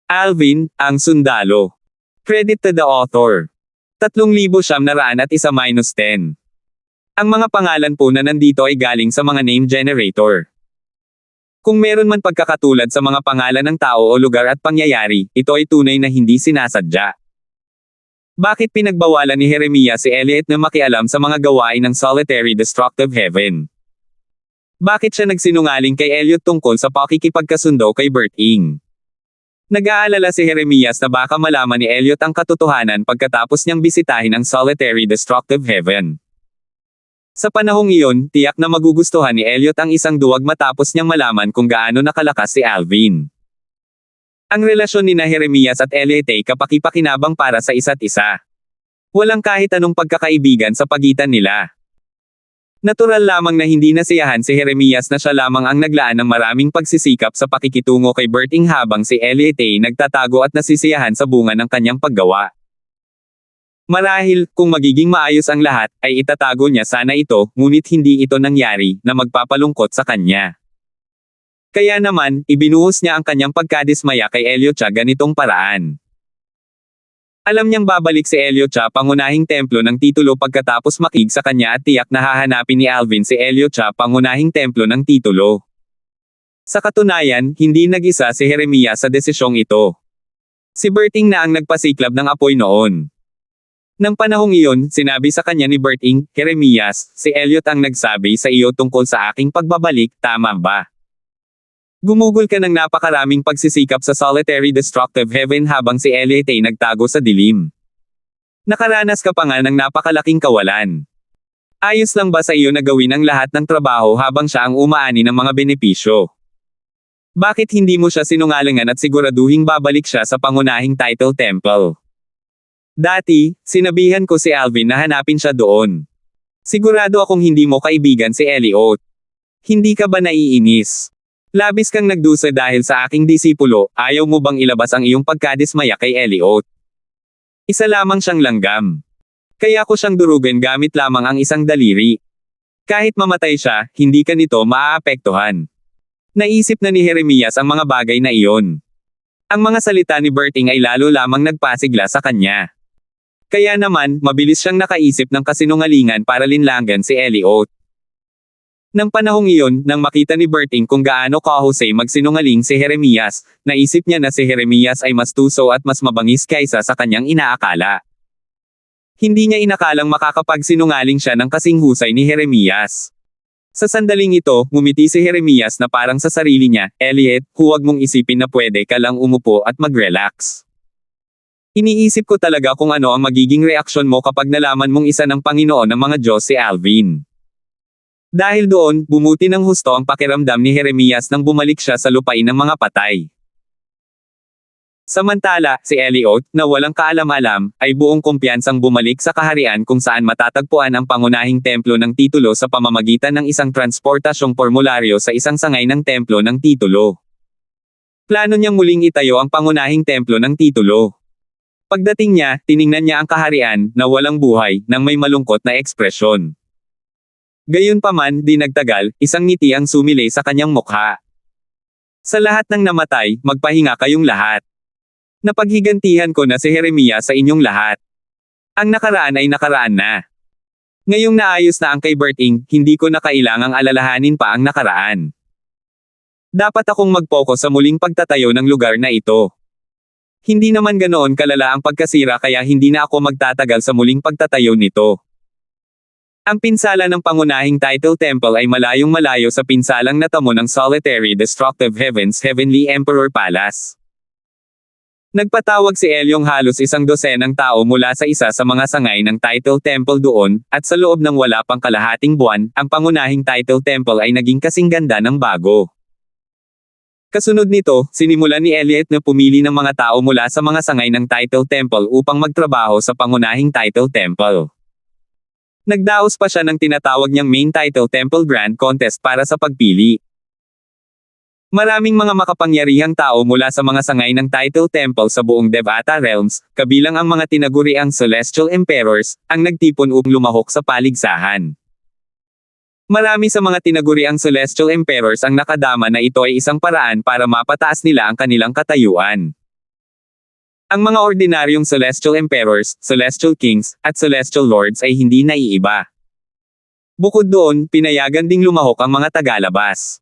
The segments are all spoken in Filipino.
Alvin, ang sundalo. Credit to the author. 3,901-10. Ang mga pangalan po na nandito ay galing sa mga name generator. Kung meron man pagkakatulad sa mga pangalan ng tao o lugar at pangyayari, ito ay tunay na hindi sinasadya. Bakit pinagbawalan ni Jeremias si Elliot na makialam sa mga gawain ng Solitary Destructive Heaven? Bakit siya nagsinungaling kay Elliot tungkol sa pakikipagkasundo kay Bert Ing? Nag-aalala si Jeremias na baka malaman ni Elliot ang katotohanan pagkatapos niyang bisitahin ang Solitary Destructive Heaven. Sa panahong iyon, tiyak na magugustuhan ni Elliot ang isang duwag matapos niyang malaman kung gaano nakalakas si Alvin. Ang relasyon ni Jeremias at Elliot ay kapaki-pakinabang para sa isa't isa. Walang kahit anong pagkakaibigan sa pagitan nila. Natural lamang na hindi nasiyahan si Jeremias na siya lamang ang naglaan ng maraming pagsisikap sa pakikitungo kay Bert Ing habang si Elliot ay nagtatago at nasisiyahan sa bunga ng kanyang paggawa. Marahil, kung magiging maayos ang lahat, ay itatago niya sana ito, ngunit hindi ito nangyari, na magpapalungkot sa kanya. Kaya naman, ibinuhos niya ang kanyang pagkadismaya kay Elliot sa ganitong paraan. Alam niyang babalik si Elliot sa pangunahing templo ng titulo pagkatapos makig sa kanya at tiyak na hahanapin ni Alvin si Elliot sa pangunahing templo ng titulo. Sa katunayan, hindi nag-isa si Jeremias sa desisyong ito. Si Bert Ing na ang nagpasiklab ng apoy noon. Nang panahong iyon, sinabi sa kanya ni Bert Ing, "Jeremias, si Elliot ang nagsabi sa iyo tungkol sa aking pagbabalik, tama ba? Gumugol ka ng napakaraming pagsisikap sa Solitary Destructive Heaven habang si Elliot ay nagtago sa dilim. Nakaranas ka pa nga ng napakalaking kawalan. Ayos lang ba sa iyo na gawin ang lahat ng trabaho habang siya ang umaani ng mga benepisyo? Bakit hindi mo siya sinungalingan at siguraduhing babalik siya sa pangunahing title temple? Dati, sinabihan ko si Alvin na hanapin siya doon. Sigurado akong hindi mo kaibigan si Elliot. Hindi ka ba naiinis? Labis kang nagdusa dahil sa aking disipulo, ayaw mo bang ilabas ang iyong pagkadismaya kay Elliot? Isa lamang siyang langgam. Kaya ko siyang durugan gamit lamang ang isang daliri. Kahit mamatay siya, hindi ka nito maaapektuhan." Naisip na ni Jeremias ang mga bagay na iyon. Ang mga salita ni Bert Ing ay lalo lamang nagpasigla sa kanya. Kaya naman, mabilis siyang nakaisip ng kasinungalingan para linlangan si Elliot. Nang panahong iyon, nang makita ni Bert Ing kung gaano kahusay magsinungaling si Jeremias, naisip niya na si Jeremias ay mas tuso at mas mabangis kaysa sa kanyang inaakala. Hindi niya inakalang makakapagsinungaling siya ng kasing husay ni Jeremias. Sa sandaling ito, ngumiti si Jeremias na parang sa sarili niya, "Elliot, huwag mong isipin na pwede ka lang umupo at mag-relax. Iniisip ko talaga kung ano ang magiging reaksyon mo kapag nalaman mong isa ng Panginoon ng mga Diyos si Alvin." Dahil doon, bumuti ng husto ang pakiramdam ni Jeremias nang bumalik siya sa lupain ng mga patay. Samantala, si Elliot, na walang kaalam-alam, ay buong kumpiyansang bumalik sa kaharian kung saan matatagpuan ang pangunahing templo ng titulo sa pamamagitan ng isang transportasyong formularyo sa isang sangay ng templo ng titulo. Plano niyang muling itayo ang pangunahing templo ng titulo. Pagdating niya, tiningnan niya ang kaharian, na walang buhay, nang may malungkot na ekspresyon. Gayunpaman, di nagtagal, isang ngiti ang sumilay sa kanyang mukha. "Sa lahat ng namatay, magpahinga kayong lahat. Napaghigantihan ko na si Jeremias sa inyong lahat. Ang nakaraan ay nakaraan na. Ngayong naayos na ang kay Bert Ing, hindi ko na kailangang alalahanin pa ang nakaraan. Dapat akong mag-focus sa muling pagtatayo ng lugar na ito. Hindi naman ganoon kalala ang pagkasira kaya hindi na ako magtatagal sa muling pagtatayo nito. Ang pinsala ng pangunahing title temple ay malayong malayo sa pinsalang natamo ng Solitary Destructive Heaven's Heavenly Emperor Palace." Nagpatawag si Elyong halos 100 tao mula sa isa sa mga sangay ng title temple doon, at sa loob ng wala pang kalahating buwan, ang pangunahing title temple ay naging kasing ganda ng bago. Kasunod nito, sinimulan ni Elliot na pumili ng mga tao mula sa mga sangay ng title temple upang magtrabaho sa pangunahing title temple. Nagdaos pa siya ng tinatawag niyang Main Title Temple Grand Contest para sa pagpili. Maraming mga makapangyarihang tao mula sa mga sangay ng Title Temple sa buong Devata Realms, kabilang ang mga tinaguriang Celestial Emperors, ang nagtipon upang lumahok sa paligsahan. Marami sa mga tinaguriang Celestial Emperors ang nakadama na ito ay isang paraan para mapataas nila ang kanilang katayuan. Ang mga ordinaryong Celestial Emperors, Celestial Kings, at Celestial Lords ay hindi naiiba. Bukod doon, pinayagan ding lumahok ang mga tagalabas.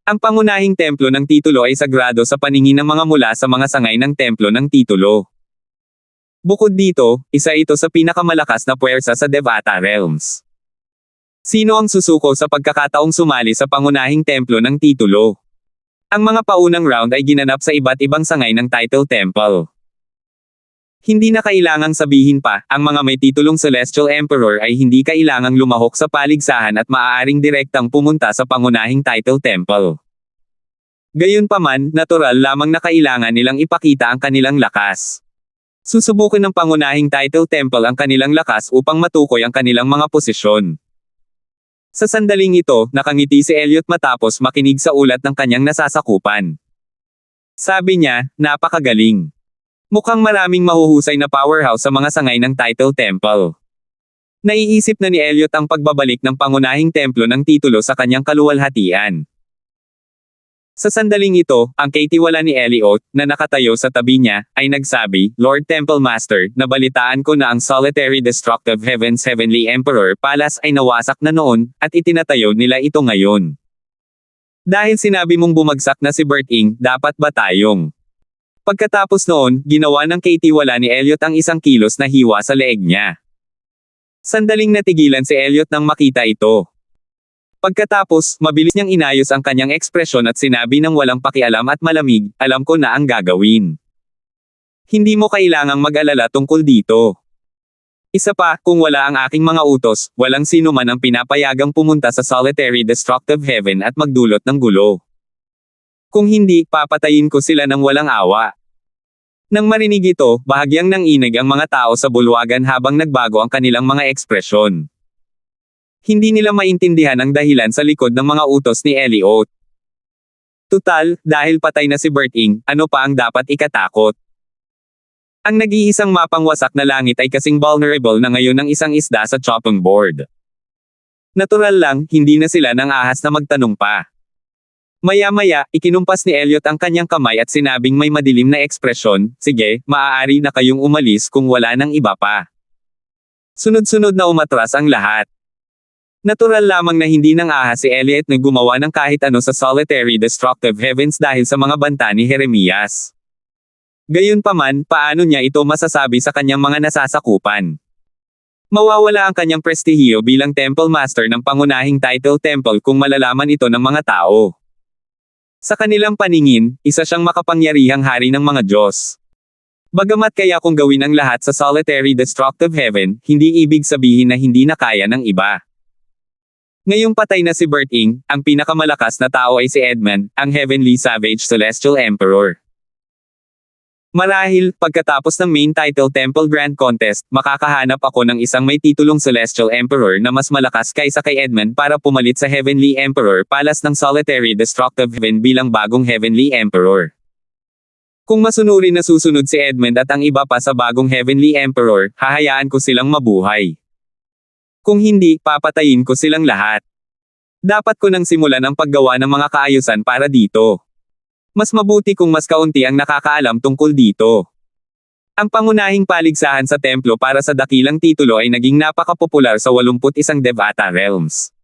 Ang pangunahing templo ng titulo ay sagrado sa paningin ng mga mula sa mga sangay ng templo ng titulo. Bukod dito, isa ito sa pinakamalakas na puwersa sa Devata Realms. Sino ang susuko sa pagkakataong sumali sa pangunahing templo ng titulo? Ang mga paunang round ay ginanap sa iba't ibang sangay ng Title Temple. Hindi na kailangang sabihin pa, ang mga may titulong Celestial Emperor ay hindi kailangang lumahok sa paligsahan at maaaring direktang pumunta sa pangunahing Title Temple. Gayunpaman, natural lamang na kailangan nilang ipakita ang kanilang lakas. Susubukin ng pangunahing Title Temple ang kanilang lakas upang matukoy ang kanilang mga posisyon. Sa sandaling ito, nakangiti si Elliot matapos makinig sa ulat ng kanyang nasasakupan. Sabi niya, napakagaling. Mukhang maraming mahuhusay na powerhouse sa mga sangay ng Title Temple. Naiisip na ni Elliot ang pagbabalik ng pangunahing templo ng titulo sa kanyang kaluwalhatian. Sa sandaling ito, ang kaitiwala ni Elliot, na nakatayo sa tabi niya, ay nagsabi, Lord Temple Master, nabalitaan ko na ang Solitary Destructive Heaven's Heavenly Emperor Palace ay nawasak na noon, at itinatayo nila ito ngayon. Dahil sinabi mong bumagsak na si Bert Ing, dapat ba tayong? Pagkatapos noon, ginawa ng kaitiwala ni Elliot ang isang kilos na hiwa sa leeg niya. Sandaling natigilan si Elliot nang makita ito. Pagkatapos, mabilis niyang inayos ang kanyang ekspresyon at sinabi ng walang pakialam at malamig, alam ko na ang gagawin. Hindi mo kailangang mag-alala tungkol dito. Isa pa, kung wala ang aking mga utos, walang sino man ang pinapayagang pumunta sa Solitary Destructive Heaven at magdulot ng gulo. Kung hindi, papatayin ko sila ng walang awa. Nang marinig ito, bahagyang nanginig ang mga tao sa bulwagan habang nagbago ang kanilang mga ekspresyon. Hindi nila maintindihan ang dahilan sa likod ng mga utos ni Elliot. Tutal, dahil patay na si Bert Ing, ano pa ang dapat ikatakot? Ang nag-iisang mapang wasak na langit ay kasing vulnerable na ngayon ng isang isda sa chopping board. Natural lang, hindi na sila nang ahas na magtanong pa. Maya-maya, ikinumpas ni Elliot ang kanyang kamay at sinabing may madilim na ekspresyon, sige, maaari na kayong umalis kung wala nang iba pa. Sunod-sunod na umatras ang lahat. Natural lamang na hindi nang ahas si Elliot na gumawa ng kahit ano sa Solitary Destructive Heavens dahil sa mga banta ni Jeremias. Gayunpaman, paano niya ito masasabi sa kanyang mga nasasakupan? Mawawala ang kanyang prestihiyo bilang Temple Master ng pangunahing Title Temple kung malalaman ito ng mga tao. Sa kanilang paningin, isa siyang makapangyarihang hari ng mga Diyos. Bagamat kaya kung gawin ang lahat sa Solitary Destructive Heaven, hindi ibig sabihin na hindi na kaya ng iba. Ngayong patay na si Bert Ing, ang pinakamalakas na tao ay si Edmund, ang Heavenly Savage Celestial Emperor. Marahil, pagkatapos ng main title Temple Grand Contest, makakahanap ako ng isang may titulong Celestial Emperor na mas malakas kaysa kay Edmund para pumalit sa Heavenly Emperor Palace ng Solitary Destructive Heaven bilang bagong Heavenly Emperor. Kung masunuri na susunod si Edmund at ang iba pa sa bagong Heavenly Emperor, hahayaan ko silang mabuhay. Kung hindi, papatayin ko silang lahat. Dapat ko nang simulan ang paggawa ng mga kaayusan para dito. Mas mabuti kung mas kaunti ang nakakaalam tungkol dito. Ang pangunahing paligsahan sa templo para sa dakilang titulo ay naging napakapopular sa 81 Devata Realms.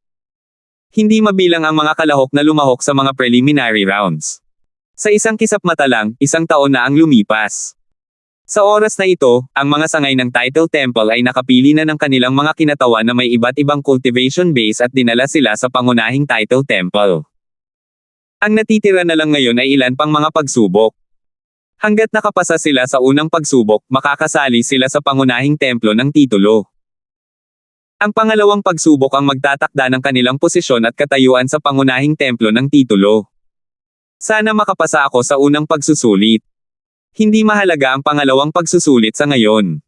Hindi mabilang ang mga kalahok na lumahok sa mga preliminary rounds. Sa isang kisap mata lang, 1 taon na ang lumipas. Sa oras na ito, ang mga sangay ng Title Temple ay nakapili na ng kanilang mga kinatawan na may iba't ibang cultivation base at dinala sila sa pangunahing Title Temple. Ang natitira na lang ngayon ay ilan pang mga pagsubok. Hanggat nakapasa sila sa unang pagsubok, makakasali sila sa pangunahing templo ng titulo. Ang pangalawang pagsubok ang magtatakda ng kanilang posisyon at katayuan sa pangunahing templo ng titulo. Sana makapasa ako sa unang pagsusulit. Hindi mahalaga ang pangalawang pagsusulit sa ngayon.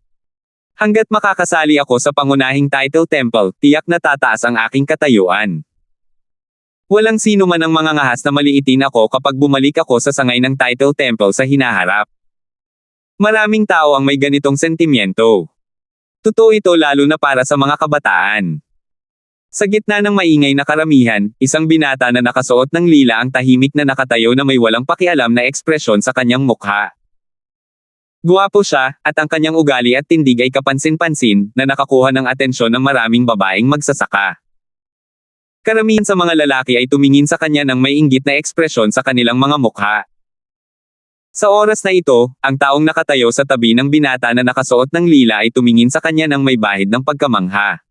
Hanggat makakasali ako sa pangunahing Title Temple, tiyak na tataas ang aking katayuan. Walang sino man ang mga ngahas na maliitin ako kapag bumalik ako sa sangay ng Title Temple sa hinaharap. Maraming tao ang may ganitong sentimiento. Totoo ito lalo na para sa mga kabataan. Sa gitna ng maingay na karamihan, isang binata na nakasuot ng lila ang tahimik na nakatayo na may walang pakialam na ekspresyon sa kanyang mukha. Guwapo siya, at ang kanyang ugali at tindig ay kapansin-pansin, na nakakuha ng atensyon ng maraming babaeng magsasaka. Karamihan sa mga lalaki ay tumingin sa kanya ng may inggit na ekspresyon sa kanilang mga mukha. Sa oras na ito, ang taong nakatayo sa tabi ng binata na nakasuot ng lila ay tumingin sa kanya ng may bahid ng pagkamangha.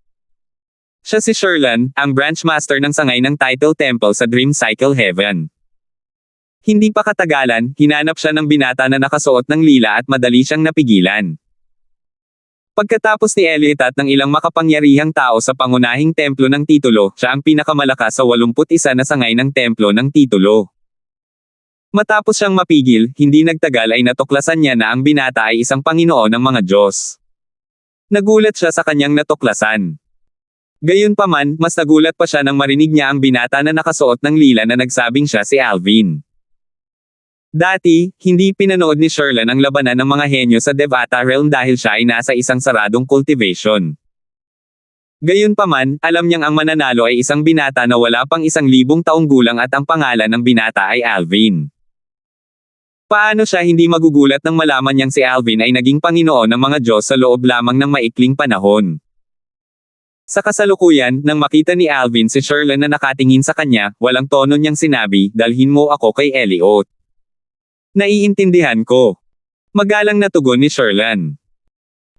Siya si Sherlan, ang branch master ng sangay ng Title Temple sa Dream Cycle Heaven. Hindi pa katagalan, hinanap siya ng binata na nakasuot ng lila at madali siyang napigilan. Pagkatapos ni Elliot at ng ilang makapangyarihang tao sa pangunahing templo ng titulo, siya ang pinakamalakas sa 81 na sangay ng templo ng titulo. Matapos siyang mapigil, hindi nagtagal ay natuklasan niya na ang binata ay isang Panginoon ng mga Diyos. Nagulat siya sa kanyang natuklasan. Gayunpaman, mas nagulat pa siya nang marinig niya ang binata na nakasuot ng lila na nagsabing siya si Alvin. Dati, hindi pinanood ni Sherlan ang labanan ng mga henyo sa Devata Realm dahil siya ay nasa isang saradong cultivation. Gayunpaman, alam niyang ang mananalo ay isang binata na wala pang 1,000 taong gulang at ang pangalan ng binata ay Alvin. Paano siya hindi magugulat nang malaman niyang si Alvin ay naging Panginoon ng mga Diyos sa loob lamang ng maikling panahon? Sa kasalukuyan, nang makita ni Alvin si Sherlan na nakatingin sa kanya, walang tono niyang sinabi, "Dalhin mo ako kay Elliot." "Naiintindihan ko." Magalang na tugon ni Sherlan.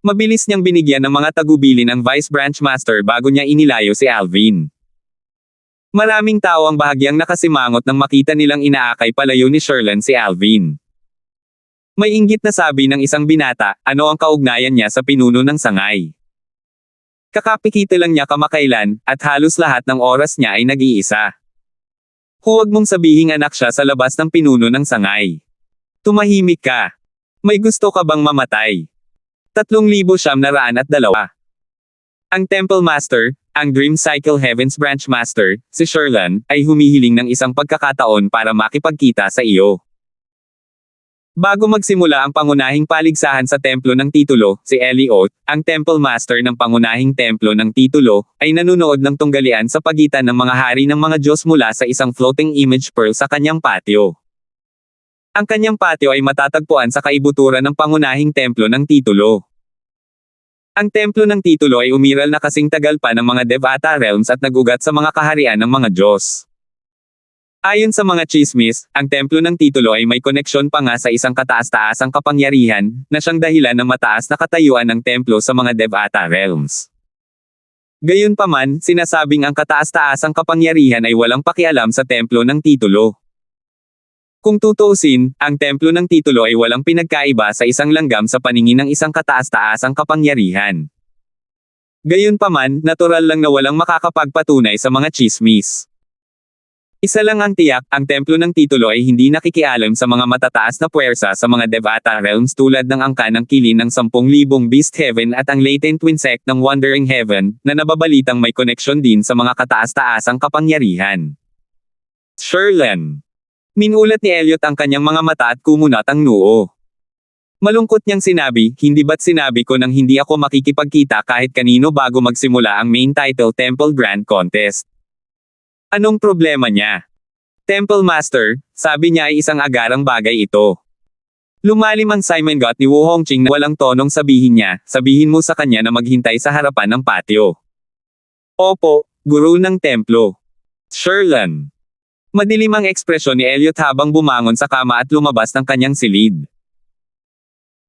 Mabilis niyang binigyan ng mga tagubilin ang Vice Branch Master bago niya inilayo si Alvin. Maraming tao ang bahagyang nakasimangot nang makita nilang inaakay palayo ni Sherlan si Alvin. May inggit na sabi ng isang binata, ano ang kaugnayan niya sa pinuno ng sangay? Kakapikita lang niya kamakailan, at halos lahat ng oras niya ay nag-iisa. Huwag mong sabihing anak siya sa labas ng pinuno ng sangay. Tumahimik ka. May gusto ka bang mamatay? 3,902. Ang Temple Master, ang Dream Cycle Heavens Branch Master, si Sherlan, ay humihiling ng isang pagkakataon para makipagkita sa iyo. Bago magsimula ang pangunahing paligsahan sa templo ng titulo, si Elliot, ang Temple Master ng pangunahing templo ng titulo, ay nanunood ng tunggalian sa pagitan ng mga hari ng mga Diyos mula sa isang floating image pearl sa kanyang patio. Ang kanyang patio ay matatagpuan sa kaibuturan ng pangunahing templo ng titulo. Ang templo ng titulo ay umiral na kasing tagal pa ng mga Devata Realms at nagugat sa mga kaharian ng mga Diyos. Ayon sa mga chismis, ang templo ng titulo ay may koneksyon pa nga sa isang kataas-taasang kapangyarihan, na siyang dahilan ng mataas na katayuan ng templo sa mga Devata Realms. Gayunpaman, sinasabing ang kataas-taasang kapangyarihan ay walang pakialam sa templo ng titulo. Kung tutuusin, ang templo ng titulo ay walang pinagkaiba sa isang langgam sa paningin ng isang kataas-taasang kapangyarihan. Gayunpaman, natural lang na walang makakapagpatunay sa mga chismis. Isa lang ang tiyak, ang templo ng titulo ay hindi nakikialam sa mga matataas na puwersa sa mga Devata Realms tulad ng angka ng kilin ng 10,000 Beast Heaven at ang latent twin sect ng Wandering Heaven, na nababalitang may koneksyon din sa mga kataas-taasang kapangyarihan. Sherlan. Minulat ni Elliot ang kanyang mga mata at kumunat ang noo. Malungkot niyang sinabi, hindi ba't sinabi ko nang hindi ako makikipagkita kahit kanino bago magsimula ang main title Temple Grand Contest? Anong problema niya? Temple Master, sabi niya ay isang agarang bagay ito. Lumalim ang Simon Got ni Wu Hongqing na walang tonong sabihin niya, sabihin mo sa kanya na maghintay sa harapan ng patio. Opo, guru ng templo. Sherlan. Madilim ang ekspresyon ni Elliot habang bumangon sa kama at lumabas ng kanyang silid.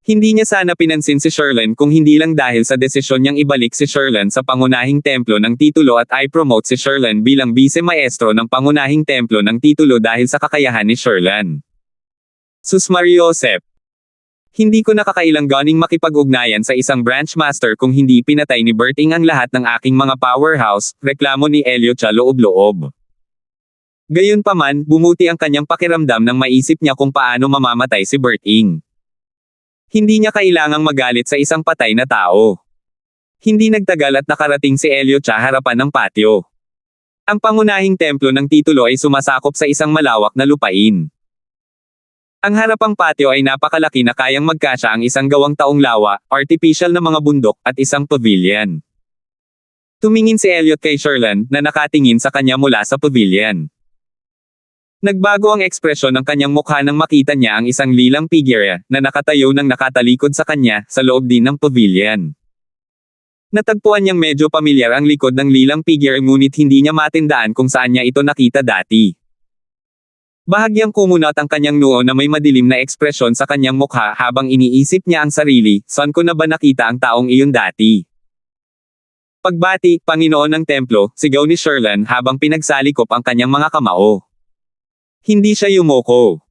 Hindi niya sana pinansin si Sherlan kung hindi lang dahil sa desisyon niyang ibalik si Sherlan sa pangunahing templo ng titulo at i-promote si Sherlan bilang vice-maestro ng pangunahing templo ng titulo dahil sa kakayahan ni Sherlan. Sus Mariosep. Hindi ko nakakailang ganing makipag-ugnayan sa isang branch master kung hindi pinatay ni Berting ang lahat ng aking mga powerhouse, reklamo ni Elliot sa loob-loob. Gayunpaman, bumuti ang kanyang pakiramdam nang maisip niya kung paano mamamatay si Berting. Hindi niya kailangang magalit sa isang patay na tao. Hindi nagtagal at nakarating si Elliot sa harapan ng patio. Ang pangunahing templo ng titulo ay sumasakop sa isang malawak na lupain. Ang harapang patio ay napakalaki na kayang magkasya ang isang gawang taong lawa, artificial na mga bundok, at isang pavilion. Tumingin si Elliot kay Sherlan, na nakatingin sa kanya mula sa pavilion. Nagbago ang ekspresyon ng kanyang mukha nang makita niya ang isang lilang figure na nakatayo ng nakatalikod sa kanya sa loob din ng pavilion. Natagpuan niyang medyo pamilyar ang likod ng lilang figure ngunit hindi niya matindaan kung saan niya ito nakita dati. Bahagyang kumunat ang kanyang noo na may madilim na ekspresyon sa kanyang mukha habang iniisip niya ang sarili, saan ko na ba nakita ang taong iyon dati? Pagbati, Panginoon ng Templo, sigaw ni Sherlan habang pinagsalikop ang kanyang mga kamao. Hindi siya yumoko.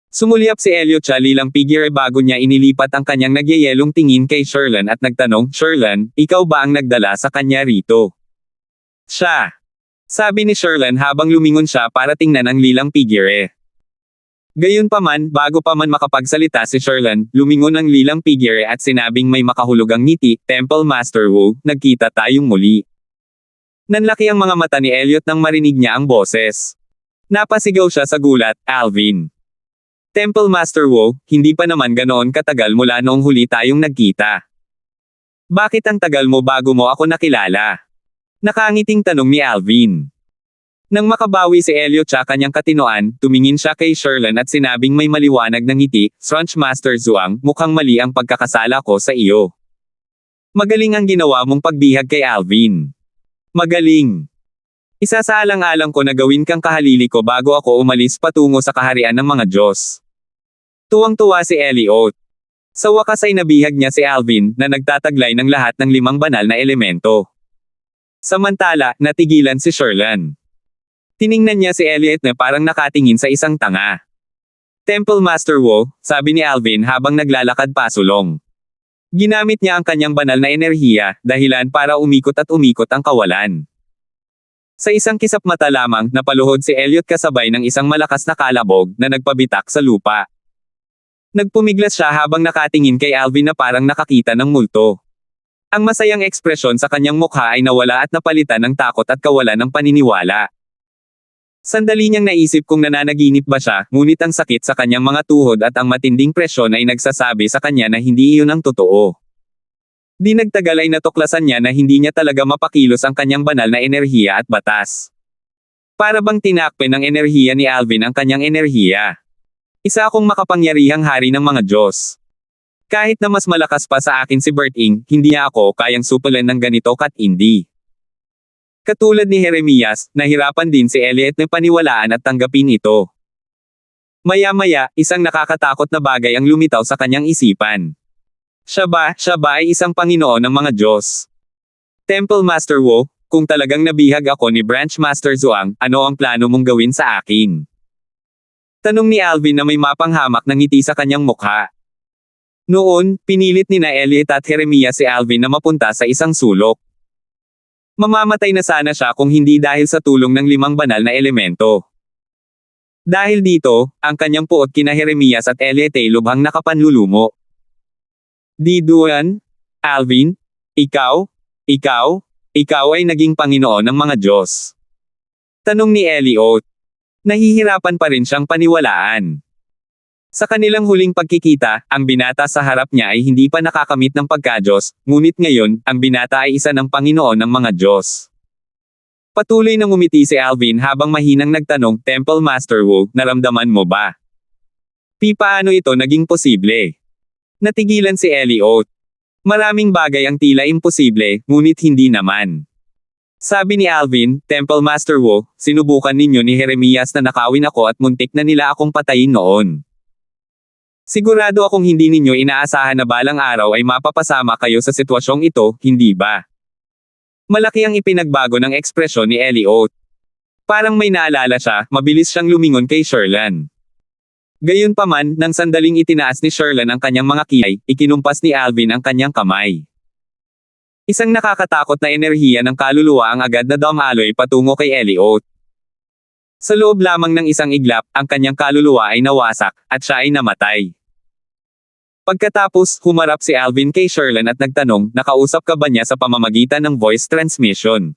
Sumulyap si Elliot sa lilang figure bago niya inilipat ang kanyang nagyayelong tingin kay Sherlan at nagtanong, Sherlan, ikaw ba ang nagdala sa kanya rito? Siya. Sabi ni Sherlan habang lumingon siya para tingnan ang lilang figure. Gayunpaman, bago pa man makapagsalita si Sherlan, lumingon ang lilang figure at sinabing may makahulugang ngiti, Temple Master Wu, nagkita tayong muli. Nanlaki ang mga mata ni Elliot nang marinig niya ang boses. Napasigaw siya sa gulat, Alvin. Temple Master Wu, hindi pa naman ganoon katagal mula noong huli tayong nagkita. Bakit ang tagal mo bago mo ako nakilala? Nakangiting tanong ni Alvin. Nang makabawi si Elliot sa kanyang katinoan, tumingin siya kay Sherlan at sinabing may maliwanag na ngiti, Crunch Master Zhuang, mukhang mali ang pagkakasala ko sa iyo. Magaling ang ginawa mong pagbihag kay Alvin. Magaling. Isasaalang-alang ko na gawin kang kahalili ko bago ako umalis patungo sa kaharian ng mga Diyos. Tuwang-tuwa si Elliot. Sa wakas ay nabihag niya si Alvin na nagtataglay ng lahat ng 5 banal na elemento. Samantala, natigilan si Sherlan. Tiningnan niya si Elliot na parang nakatingin sa isang tanga. Temple Master Wu, sabi ni Alvin habang naglalakad pasulong. Ginamit niya ang kanyang banal na enerhiya, dahilan para umikot at umikot ang kawalan. Sa isang kisap mata lamang, napaluhod si Elliot kasabay ng isang malakas na kalabog na nagpabitak sa lupa. Nagpumiglas siya habang nakatingin kay Alvin na parang nakakita ng multo. Ang masayang ekspresyon sa kanyang mukha ay nawala at napalitan ng takot at kawalan ng paniniwala. Sandali niyang naisip kung nananaginip ba siya, ngunit ang sakit sa kanyang mga tuhod at ang matinding presyon ay nagsasabi sa kanya na hindi iyon ang totoo. Di nagtagal ay natuklasan niya na hindi niya talaga mapakilos ang kanyang banal na enerhiya at batas. Para bang tinakpe ng enerhiya ni Alvin ang kanyang enerhiya. Isa akong makapangyarihang hari ng mga Diyos. Kahit na mas malakas pa sa akin si Bert Ing, hindi niya ako kayang supulan ng ganito kat-indi. Katulad ni Jeremias, nahirapan din si Elliot na paniwalaan at tanggapin ito. Maya-maya, isang nakakatakot na bagay ang lumitaw sa kanyang isipan. Siya ba ay isang Panginoon ng mga Diyos? Temple Master Wu, kung talagang nabihag ako ni Branch Master Zhuang, ano ang plano mong gawin sa akin? Tanong ni Alvin na may mapanghamak ng ngiti sa kanyang mukha. Noon, pinilit ni na Elliot at Jeremias si Alvin na mapunta sa isang sulok. Mamamatay na sana siya kung hindi dahil sa tulong ng 5 banal na elemento. Dahil dito, ang kanyang puot kina Jeremias at Elliot ay lubhang nakapanlulumo. Diduan, Alvin, ikaw ay naging Panginoon ng mga Diyos. Tanong ni Elliot. Nahihirapan pa rin siyang paniwalaan. Sa kanilang huling pagkikita, ang binata sa harap niya ay hindi pa nakakamit ng pagka-Diyos, ngunit ngayon, ang binata ay isa ng Panginoon ng mga Diyos. Patuloy na ngumiti si Alvin habang mahinang nagtanong, Temple Master Wu, naramdaman mo ba? Paano ito naging posible? Natigilan si Elliot. Maraming bagay ang tila imposible, ngunit hindi naman. Sabi ni Alvin, Temple Master Wu, sinubukan ninyo ni Jeremias na nakawin ako at muntik na nila akong patayin noon. Sigurado akong hindi ninyo inaasahan na balang araw ay mapapasama kayo sa sitwasyong ito, hindi ba? Malaki ang ipinagbago ng ekspresyon ni Elliot. Parang may naalala siya, mabilis siyang lumingon kay Sherlan. Gayunpaman, nang sandaling itinaas ni Sherlan ang kanyang mga kilay, ikinumpas ni Alvin ang kanyang kamay. Isang nakakatakot na enerhiya ng kaluluwa ang agad na dumaloy patungo kay Elliot. Sa loob lamang ng isang iglap, ang kanyang kaluluwa ay nawasak, at siya ay namatay. Pagkatapos, humarap si Alvin kay Sherlan at nagtanong, nakausap ka ba niya sa pamamagitan ng voice transmission?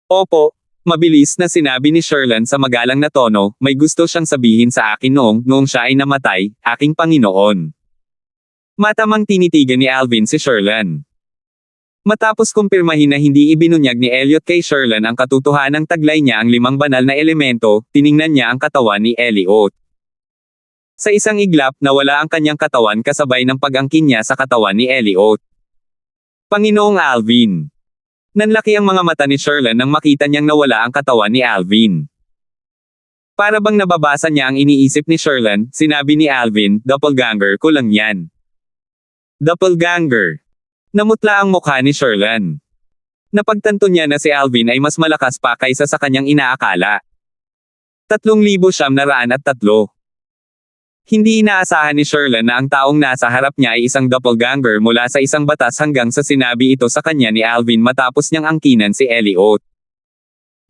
Opo. Mabilis na sinabi ni Sherlan sa magalang na tono, may gusto siyang sabihin sa akin noong siya ay namatay, aking Panginoon. Matamang tinitigan ni Alvin si Sherlan. Matapos kumpirmahin na hindi ibinunyag ni Elliot kay Sherlyn ang katotohanang taglay niya ang 5 banal na elemento, tiningnan niya ang katawan ni Elliot. Sa isang iglap, nawala ang kanyang katawan kasabay ng pag-angkin niya sa katawan ni Elliot. Panginoong Alvin. Nanlaki ang mga mata ni Sherlyn nang makita niyang nawala ang katawan ni Alvin. Para bang nababasa niya ang iniisip ni Sherlyn, sinabi ni Alvin, "Doppelganger ko lang yan." Doppelganger. Namutla ang mukha ni Sherlyn. Napagtanto niya na si Alvin ay mas malakas pa kaysa sa kanyang inaakala. 3,903. Hindi inaasahan ni Sherlyn na ang taong nasa harap niya ay isang doppelganger mula sa isang batas hanggang sa sinabi ito sa kanya ni Alvin matapos niyang angkinan si Elliot.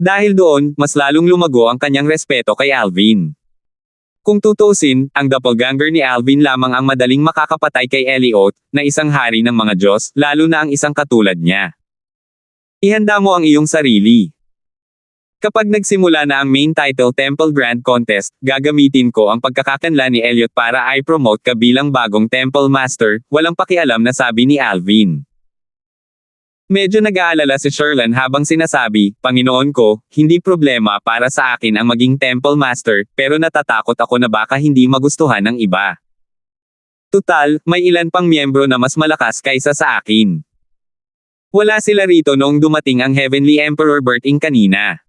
Dahil doon, mas lalong lumago ang kanyang respeto kay Alvin. Kung tutuusin, ang doppelganger ni Alvin lamang ang madaling makakapatay kay Elliot, na isang hari ng mga Diyos, lalo na ang isang katulad niya. Ihanda mo ang iyong sarili. Kapag nagsimula na ang main title Temple Grand Contest, gagamitin ko ang pagkakakanla ni Elliot para i-promote ka bilang bagong Temple Master, walang pakialam na sabi ni Alvin. Medyo nag-aalala si Sherlyn habang sinasabi, "Panginoon ko, hindi problema para sa akin ang maging Temple Master, pero natatakot ako na baka hindi magustuhan ng iba. Tutal, may ilan pang miyembro na mas malakas kaysa sa akin. Wala sila rito noong dumating ang Heavenly Emperor Berting kanina."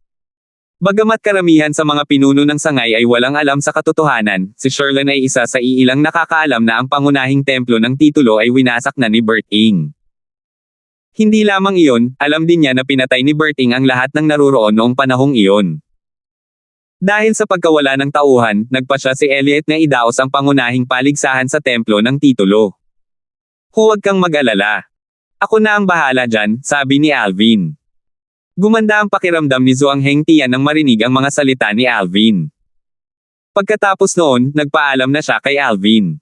Bagamat karamihan sa mga pinuno ng sangay ay walang alam sa katotohanan, si Sherlyn ay isa sa iilang nakakaalam na ang pangunahing templo ng titulo ay winasak na ni Berting. Hindi lamang iyon, alam din niya na pinatay ni Berting ang lahat ng naruroon noong panahong iyon. Dahil sa pagkawala ng tauhan, nagpasya si Elliot na idaos ang pangunahing paligsahan sa templo ng titulo. "Huwag kang mag-alala. Ako na ang bahala dyan," sabi ni Alvin. Gumanda ang pakiramdam ni Zhuang Hengtian nang marinig ang mga salita ni Alvin. Pagkatapos noon, nagpaalam na siya kay Alvin.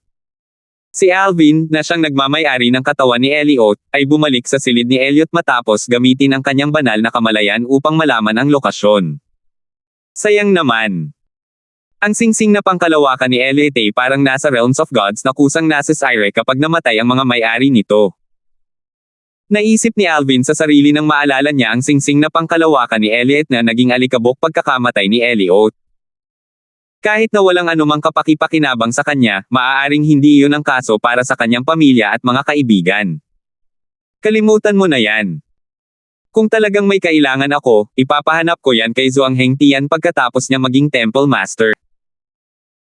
Si Alvin, na siyang nagmamay-ari ng katawan ni Elliot, ay bumalik sa silid ni Elliot matapos gamitin ang kanyang banal na kamalayan upang malaman ang lokasyon. Sayang naman. Ang singsing na pangkalawakan ni Elliot ay parang nasa Realms of Gods na kusang nasa Syre kapag namatay ang mga may-ari nito. Naisip ni Alvin sa sarili nang maalala niya ang singsing na pangkalawakan ni Elliot na naging alikabok pagkakamatay ni Elliot. Kahit na walang anumang kapaki-pakinabang sa kanya, maaaring hindi iyon ang kaso para sa kanyang pamilya at mga kaibigan. Kalimutan mo na yan. Kung talagang may kailangan ako, ipapahanap ko yan kay Zhuang Hengtian pagkatapos niya maging Temple Master.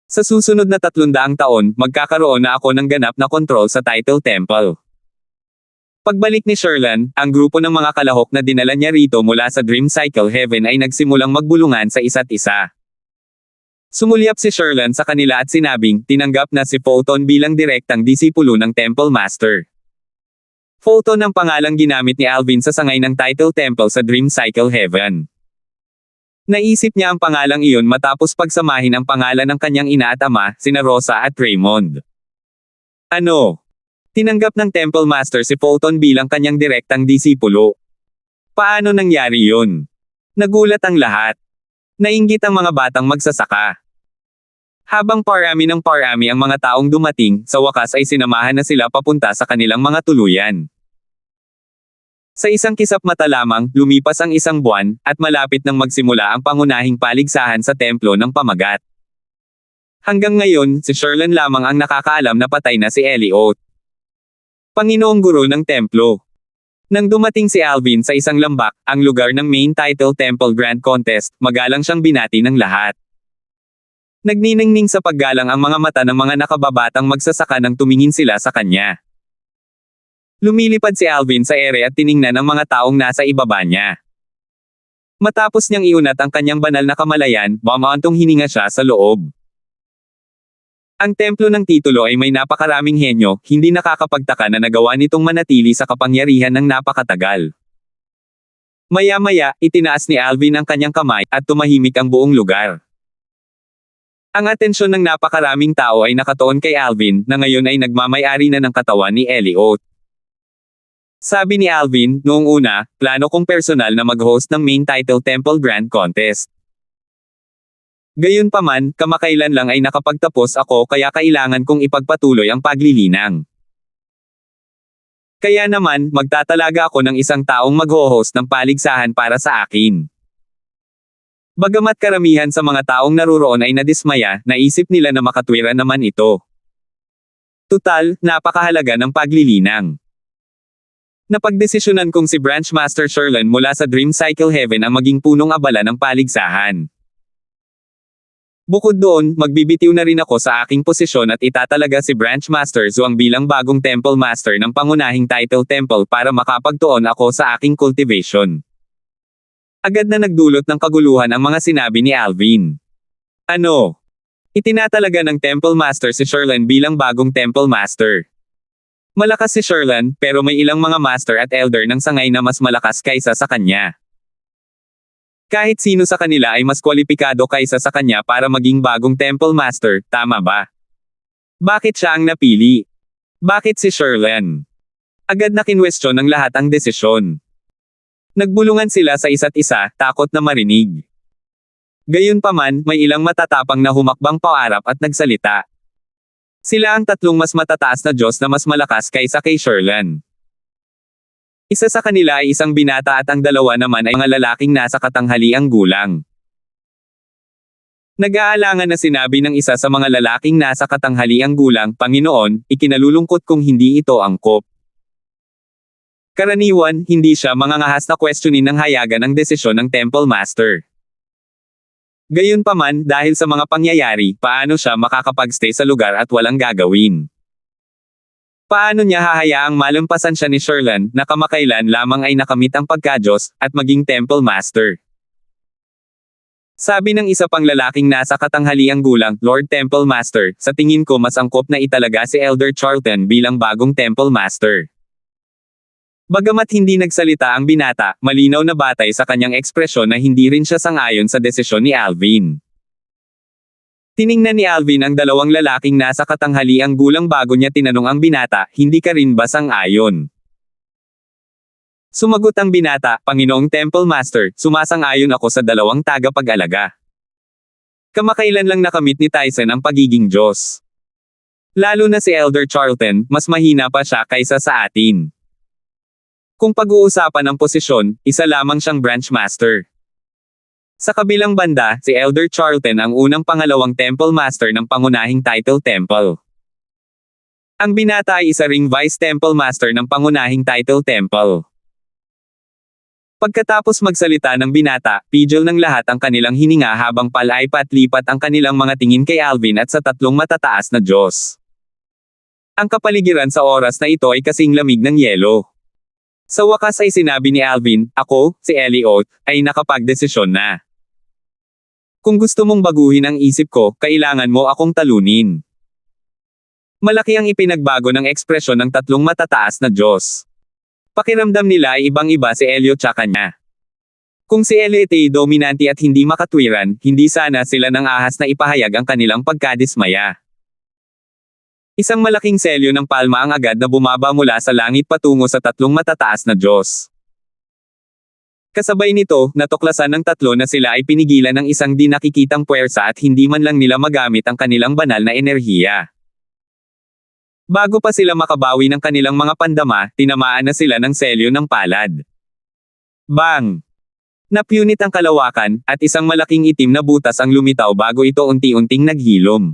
Sa susunod na 300 taon, magkakaroon na ako ng ganap na kontrol sa Title Temple. Pagbalik ni Sherlyn, ang grupo ng mga kalahok na dinala niya rito mula sa Dream Cycle Heaven ay nagsimulang magbulungan sa isa't isa. Sumulyap si Sherlyn sa kanila at sinabing, tinanggap na si Photon bilang direktang disipulo ng Temple Master. Photon ang pangalang ginamit ni Alvin sa sangay ng Title Temple sa Dream Cycle Heaven. Naisip niya ang pangalang iyon matapos pagsamahin ang pangalan ng kanyang ina at ama, sina Rosa at Raymond. Ano? Tinanggap ng Temple Master si Photon bilang kanyang direktang disipulo. Paano nangyari yun? Nagulat ang lahat. Nainggit ang mga batang magsasaka. Habang parami ng parami ang mga taong dumating, sa wakas ay sinamahan na sila papunta sa kanilang mga tuluyan. Sa isang kisap mata lamang, lumipas ang isang buwan, at malapit nang magsimula ang pangunahing paligsahan sa templo ng pamagat. Hanggang ngayon, si Sherlyn lamang ang nakakaalam na patay na si Elliot. Panginoong Guro ng Templo. Nang dumating si Alvin sa isang lambak, ang lugar ng main title Temple Grand Contest, magalang siyang binati ng lahat. Nagniningning sa paggalang ang mga mata ng mga nakababatang magsasaka nang tumingin sila sa kanya. Lumilipad si Alvin sa ere at tiningnan ang mga taong nasa ibaba niya. Matapos niyang iunat ang kanyang banal na kamalayan, bumaantong hininga siya sa loob. Ang templo ng titulo ay may napakaraming henyo, hindi nakakapagtaka na nagawa nitong manatili sa kapangyarihan ng napakatagal. Maya-maya, itinaas ni Alvin ang kanyang kamay, at tumahimik ang buong lugar. Ang atensyon ng napakaraming tao ay nakatuon kay Alvin, na ngayon ay nagmamay-ari na ng katawan ni Elliot. Sabi ni Alvin, noong una, plano kong personal na mag-host ng main title Temple Grand Contest. Gayunpaman, kamakailan lang ay nakapagtapos ako kaya kailangan kong ipagpatuloy ang paglilinang. Kaya naman, magtatalaga ako ng isang taong mag-ho-host ng paligsahan para sa akin. Bagamat karamihan sa mga taong naruroon ay nadismaya, naisip nila na makatwiran naman ito. Tutal, napakahalaga ng paglilinang. Napagdesisyonan kong si Branch Master Sherlan mula sa Dream Cycle Heaven ang maging punong abala ng paligsahan. Bukod doon, magbibitiw na rin ako sa aking posisyon at itatalaga si Branch Master Zhuang bilang bagong Temple Master ng pangunahing title temple para makapagtuon ako sa aking cultivation. Agad na nagdulot ng kaguluhan ang mga sinabi ni Alvin. Ano? Itinatalaga ng Temple Master si Sherlan bilang bagong Temple Master. Malakas si Sherlan, pero may ilang mga Master at Elder ng sangay na mas malakas kaysa sa kanya. Kahit sino sa kanila ay mas kwalipikado kaysa sa kanya para maging bagong Temple Master, tama ba? Bakit siya ang napili? Bakit si Sherlan? Agad na kinwestiyon ng lahat ang desisyon. Nagbulungan sila sa isa't isa, takot na marinig. Gayunpaman, may ilang matatapang na humakbang paarap at nagsalita. Sila ang tatlong mas matataas na Diyos na mas malakas kaysa kay Sherlan. Isa sa kanila ay isang binata at ang dalawa naman ay mga lalaking nasa katanghaliang gulang. Nag-aalangan na sinabi ng isa sa mga lalaking nasa katanghaliang gulang, Panginoon, ikinalulungkot kong hindi ito angkop. Karaniwan, hindi siya mangangahas na questionin ng hayagan ang desisyon ng Temple Master. Gayunpaman, dahil sa mga pangyayari, paano siya makakapagstay sa lugar at walang gagawin? Paano niya hahayaang malampasan siya ni Sherlan, na kamakailan lamang ay nakamit ang pagka-Diyos, at maging Temple Master? Sabi ng isa pang lalaking nasa katanghaliang gulang, Lord Temple Master, sa tingin ko mas angkop na italaga si Elder Charlton bilang bagong Temple Master. Bagamat hindi nagsalita ang binata, malinaw na batay sa kanyang ekspresyon na hindi rin siya sang-ayon sa desisyon ni Alvin. Tiningnan ni Alvin ang dalawang lalaking nasa katanghaliang gulang bago niya tinanong ang binata, hindi ka rin ba sang-ayon? Sumagot ang binata, Panginoong Temple Master, sumasang-ayon ako sa dalawang tagapag-alaga. Kamakailan lang nakamit ni Tyson ang pagiging Diyos. Lalo na si Elder Charlton, mas mahina pa siya kaysa sa atin. Kung pag-uusapan ang posisyon, isa lamang siyang Branch Master. Sa kabilang banda, si Elder Charlton ang unang pangalawang Temple Master ng pangunahing Title Temple. Ang binata ay isa ring Vice Temple Master ng pangunahing Title Temple. Pagkatapos magsalita ng binata, pigil ng lahat ang kanilang hininga habang palaipat-lipat ang kanilang mga tingin kay Alvin at sa tatlong matataas na Diyos. Ang kapaligiran sa oras na ito ay kasing lamig ng yelo. Sa wakas ay sinabi ni Alvin, ako, si Elliot, ay nakapagdesisyon na. Kung gusto mong baguhin ang isip ko, kailangan mo akong talunin. Malaki ang ipinagbago ng ekspresyon ng tatlong matataas na Diyos. Pakiramdam nila ay ibang-iba si Elliot tsaka niya. Kung si Elliot ay dominante at hindi makatwiran, hindi sana sila nang ahas na ipahayag ang kanilang pagkadismaya. Isang malaking selyo ng palma ang agad na bumaba mula sa langit patungo sa tatlong matataas na Diyos. Kasabay nito, natuklasan ng tatlo na sila ay pinigilan ng isang di nakikitang puwersa at hindi man lang nila magamit ang kanilang banal na enerhiya. Bago pa sila makabawi ng kanilang mga pandama, tinamaan na sila ng selyo ng palad. Bang! Napunit ang kalawakan, at isang malaking itim na butas ang lumitaw bago ito unti-unting naghilom.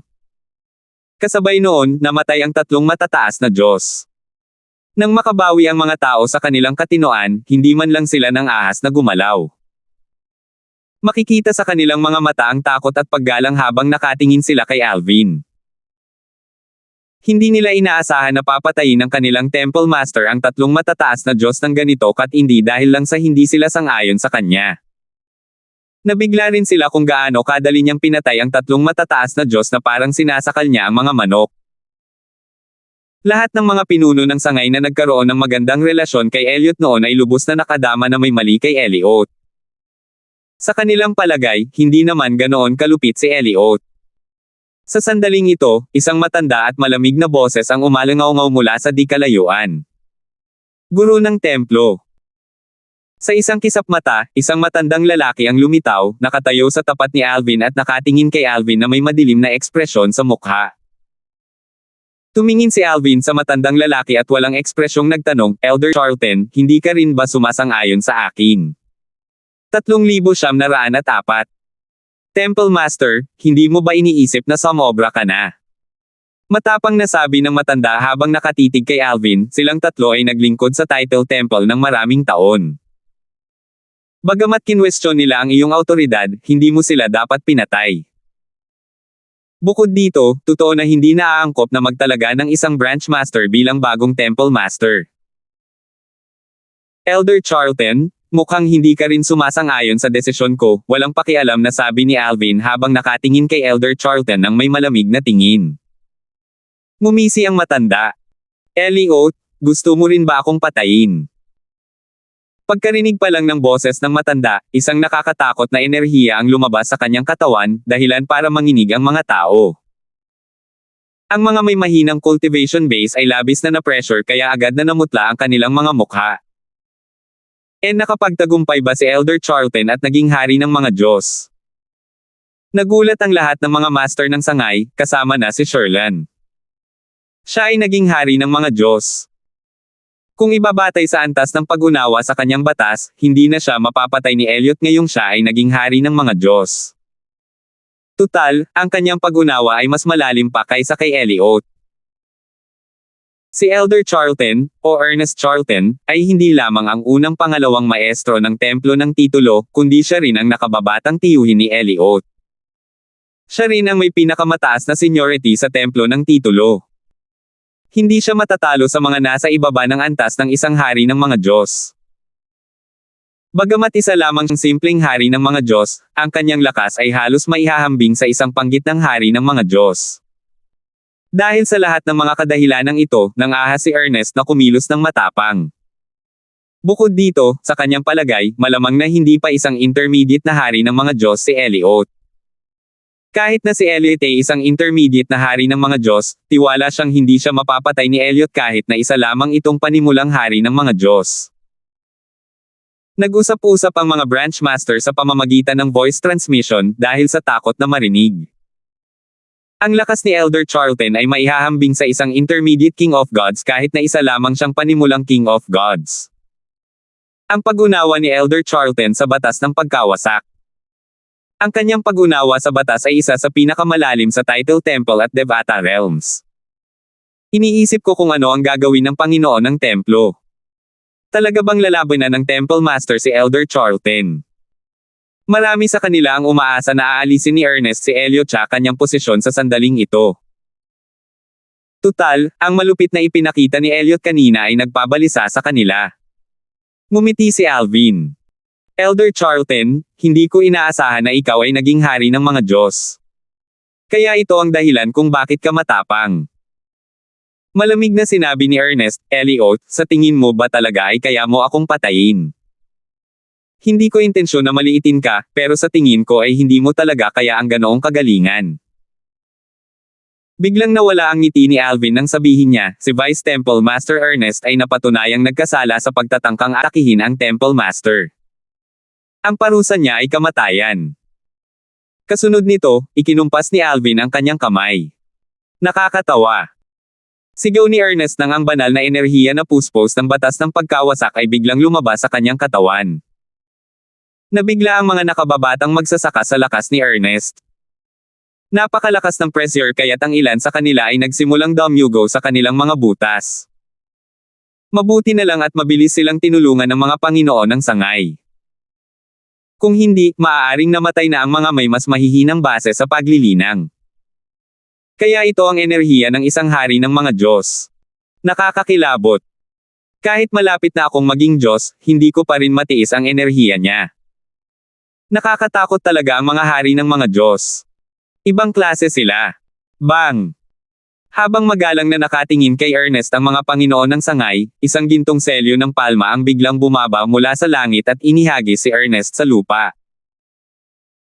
Kasabay noon, namatay ang tatlong matataas na Diyos. Nang makabawi ang mga tao sa kanilang katinoan, hindi man lang sila nang ahas na gumalaw. Makikita sa kanilang mga mata ang takot at paggalang habang nakatingin sila kay Alvin. Hindi nila inaasahan na papatayin ng kanilang Temple Master ang tatlong matataas na Diyos ng ganito katindi dahil lang sa hindi sila sang-ayon sa kanya. Nabigla rin sila kung gaano kadali niyang pinatay ang tatlong matataas na Diyos na parang sinasakal niya ang mga manok. Lahat ng mga pinuno ng sangay na nagkaroon ng magandang relasyon kay Elliot noon ay lubos na nakadama na may mali kay Elliot. Sa kanilang palagay, hindi naman ganoon kalupit si Elliot. Sa sandaling ito, isang matanda at malamig na boses ang umalangaw-ngaw mula sa di kalayuan. Guro ng templo. Sa isang kisap mata, isang matandang lalaki ang lumitaw, nakatayo sa tapat ni Alvin at nakatingin kay Alvin na may madilim na ekspresyon sa mukha. Tumingin si Alvin sa matandang lalaki at walang ekspresyong nagtanong, Elder Charlton, hindi ka rin ba sumasang-ayon sa akin? 3,904. Temple Master, hindi mo ba iniisip na sumobra ka na? Matapang na sabi ng matanda habang nakatitig kay Alvin, silang tatlo ay naglingkod sa Title Temple ng maraming taon. Bagamat kinwestiyon nila ang iyong awtoridad, hindi mo sila dapat pinatay. Bukod dito, totoo na hindi naaangkop na magtalaga ng isang branch master bilang bagong Temple Master. Elder Charlton, mukhang hindi ka rin sumasang-ayon sa desisyon ko, walang pakialam na sabi ni Alvin habang nakatingin kay Elder Charlton ng may malamig na tingin. Ngumisi ang matanda. Elliot, gusto mo rin ba akong patayin? Pagkarinig pa lang ng boses ng matanda, isang nakakatakot na enerhiya ang lumabas sa kanyang katawan, dahilan para manginig ang mga tao. Ang mga may mahinang cultivation base ay labis na na-pressure kaya agad na namutla ang kanilang mga mukha. Nakapagtagumpay ba si Elder Charlton at naging hari ng mga Diyos? Nagulat ang lahat ng mga master ng sangay, kasama na si Sherlan. Siya ay naging hari ng mga Diyos. Kung ibabatay sa antas ng pag-unawa sa kanyang batas, hindi na siya mapapatay ni Elliot ngayong siya ay naging hari ng mga Diyos. Tutal, ang kanyang pag-unawa ay mas malalim pa kaysa kay Elliot. Si Elder Charlton, o Ernest Charlton, ay hindi lamang ang unang pangalawang maestro ng templo ng titulo, kundi siya rin ang nakababatang tiyuhin ni Elliot. Siya rin ang may pinakamataas na seniority sa templo ng titulo. Hindi siya matatalo sa mga nasa ibaba ng antas ng isang hari ng mga Diyos. Bagamat isa lamang siyang simpleng hari ng mga Diyos, ang kanyang lakas ay halos maihahambing sa isang panggitnang hari ng mga Diyos. Dahil sa lahat ng mga kadahilanang ito, nang-ahas si Ernest na kumilos ng matapang. Bukod dito, sa kanyang palagay, malamang na hindi pa isang intermediate na hari ng mga Diyos si Elliot. Kahit na si Elliot ay isang intermediate na hari ng mga Diyos, tiwala siyang hindi siya mapapatay ni Elliot kahit na isa lamang itong panimulang hari ng mga Diyos. Nag-usap-usap ang mga branch master sa pamamagitan ng voice transmission dahil sa takot na marinig. Ang lakas ni Elder Charlton ay maihahambing sa isang intermediate King of Gods kahit na isa lamang siyang panimulang King of Gods. Ang pag-unawa ni Elder Charlton sa batas ng pagkawasak. Ang kanyang pag-unawa sa batas ay isa sa pinakamalalim sa Title Temple at Devata Realms. Iniisip ko kung ano ang gagawin ng Panginoon ng templo. Talaga bang lalabanan ng Temple Master si Elder Charlton? Marami sa kanila ang umaasa na aalisin ni Ernest si Elliot sa kanyang posisyon sa sandaling ito. Tutal, ang malupit na ipinakita ni Elliot kanina ay nagpabalisa sa kanila. Ngumiti si Alvin. Elder Charlton, hindi ko inaasahan na ikaw ay naging hari ng mga Diyos. Kaya ito ang dahilan kung bakit ka matapang. Malamig na sinabi ni Ernest, Elliot, sa tingin mo ba talaga ay kaya mo akong patayin? Hindi ko intensyon na maliitin ka, pero sa tingin ko ay hindi mo talaga kaya ang ganoong kagalingan. Biglang nawala ang ngiti ni Alvin nang sabihin niya, si Vice Temple Master Ernest ay napatunayang nagkasala sa pagtatangkang atakihin ang Temple Master. Ang parusa niya ay kamatayan. Kasunod nito, ikinumpas ni Alvin ang kanyang kamay. Nakakatawa. Sigaw ni Ernest nang ang banal na enerhiya na puspos ng batas ng pagkawasak ay biglang lumabas sa kanyang katawan. Nabigla ang mga nakababatang magsasaka sa lakas ni Ernest. Napakalakas ng pressure kaya't ang ilan sa kanila ay nagsimulang dumyugo sa kanilang mga butas. Mabuti na lang at mabilis silang tinulungan ng mga Panginoon ng sangay. Kung hindi, maaaring namatay na ang mga may mas mahihinang base sa paglilinang. Kaya ito ang enerhiya ng isang hari ng mga Diyos. Nakakakilabot. Kahit malapit na akong maging Diyos, hindi ko pa rin matiis ang enerhiya niya. Nakakatakot talaga ang mga hari ng mga Diyos. Ibang klase sila. Bang! Habang magalang na nakatingin kay Ernest ang mga Panginoon ng sangay, isang gintong selyo ng palma ang biglang bumaba mula sa langit at inihagis si Ernest sa lupa.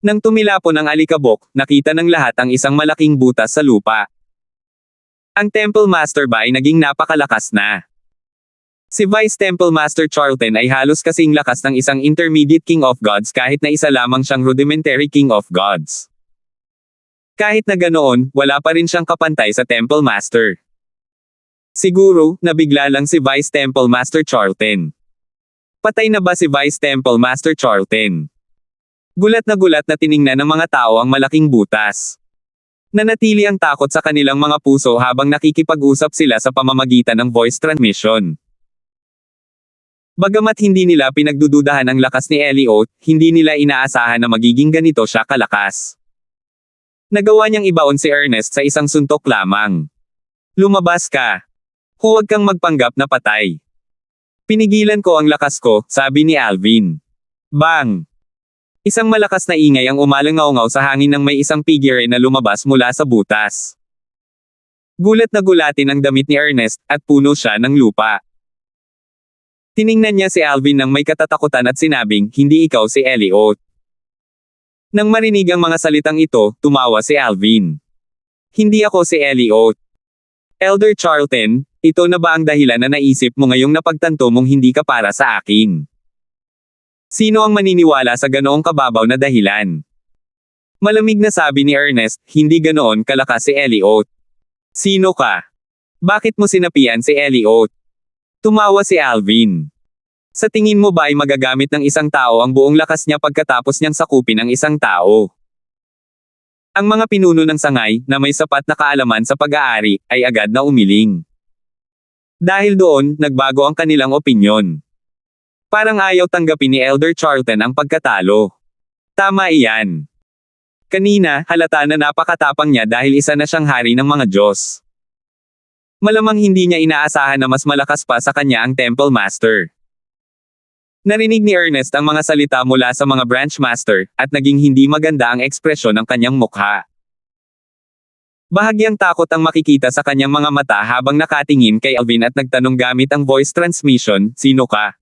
Nang tumilapon ang alikabok, nakita ng lahat ang isang malaking butas sa lupa. Ang Temple Master ba ay naging napakalakas na. Si Vice Temple Master Charlton ay halos kasing lakas ng isang intermediate King of Gods kahit na isa lamang siyang rudimentary King of Gods. Kahit na ganoon, wala pa rin siyang kapantay sa Temple Master. Siguro, nabigla lang si Vice Temple Master Charlton. Patay na ba si Vice Temple Master Charlton? Gulat na tiningnan ng mga tao ang malaking butas. Nanatili ang takot sa kanilang mga puso habang nakikipag-usap sila sa pamamagitan ng voice transmission. Bagamat hindi nila pinagdududahan ang lakas ni Elliot, hindi nila inaasahan na magiging ganito siya kalakas. Nagawa niyang ibaon si Ernest sa isang suntok lamang. Lumabas ka. Huwag kang magpanggap na patay. Pinigilan ko ang lakas ko, sabi ni Alvin. Bang! Isang malakas na ingay ang umalangaw-ngaw sa hangin nang may isang figure na lumabas mula sa butas. Gulat na gulatin ang damit ni Ernest, at puno siya ng lupa. Tiningnan niya si Alvin nang may katatakutan at sinabing, hindi ikaw si Elliot. Nang marinig ang mga salitang ito, tumawa si Alvin. Hindi ako si Elliot. Elder Charlton, ito na ba ang dahilan na naisip mo ngayong napagtanto mong hindi ka para sa akin? Sino ang maniniwala sa ganoong kababaw na dahilan? Malamig na sabi ni Ernest, hindi ganoon kalakas si Elliot. Sino ka? Bakit mo sinapian si Elliot? Tumawa si Alvin. Sa tingin mo ba ay magagamit ng isang tao ang buong lakas niya pagkatapos niyang sakupin ang isang tao? Ang mga pinuno ng sangay, na may sapat na kaalaman sa pag-aari, ay agad na umiling. Dahil doon, nagbago ang kanilang opinyon. Parang ayaw tanggapin ni Elder Charlton ang pagkatalo. Tama iyan. Kanina, halata na napakatapang niya dahil isa na siyang hari ng mga Diyos. Malamang hindi niya inaasahan na mas malakas pa sa kanya ang Temple Master. Narinig ni Ernest ang mga salita mula sa mga Branch Master, at naging hindi maganda ang ekspresyon ng kanyang mukha. Bahagyang takot ang makikita sa kanyang mga mata habang nakatingin kay Alvin at nagtanong gamit ang voice transmission, sino ka?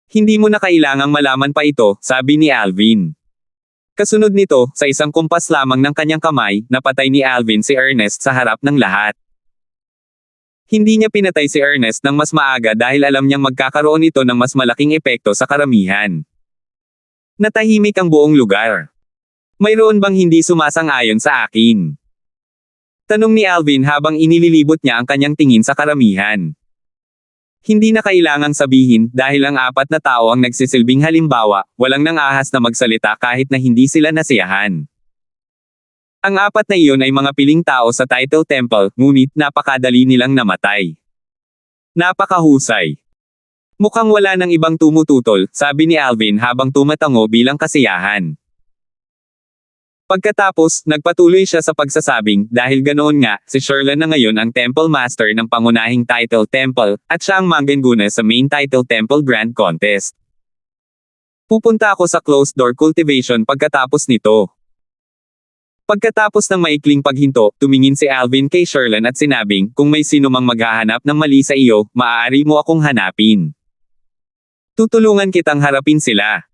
Hindi mo na kailangang malaman pa ito, sabi ni Alvin. Kasunod nito, sa isang kumpas lamang ng kanyang kamay, napatay ni Alvin si Ernest sa harap ng lahat. Hindi niya pinatay si Ernest ng mas maaga dahil alam niyang magkakaroon ito ng mas malaking epekto sa karamihan. Natahimik ang buong lugar. Mayroon bang hindi sumasang-ayon sa akin? Tanong ni Alvin habang inililibot niya ang kanyang tingin sa karamihan. Hindi na kailangang sabihin dahil ang apat na tao ang nagsisilbing halimbawa, walang nang ahas na magsalita kahit na hindi sila nasiyahan. Ang apat na iyon ay mga piling tao sa Title Temple, ngunit napakadali nilang namatay. Napakahusay. Mukhang wala nang ibang tumututol, sabi ni Alvin habang tumatango bilang kasiyahan. Pagkatapos, nagpatuloy siya sa pagsasabing, dahil ganoon nga, si Sherlan na ngayon ang Temple Master ng pangunahing Title Temple, at siya ang mangguna sa main Title Temple Grand Contest. Pupunta ako sa closed door cultivation pagkatapos nito. Pagkatapos ng maikling paghinto, tumingin si Alvin kay Sherlan at sinabing, kung may sino mang maghahanap ng mali sa iyo, maaari mo akong hanapin. Tutulungan kitang harapin sila.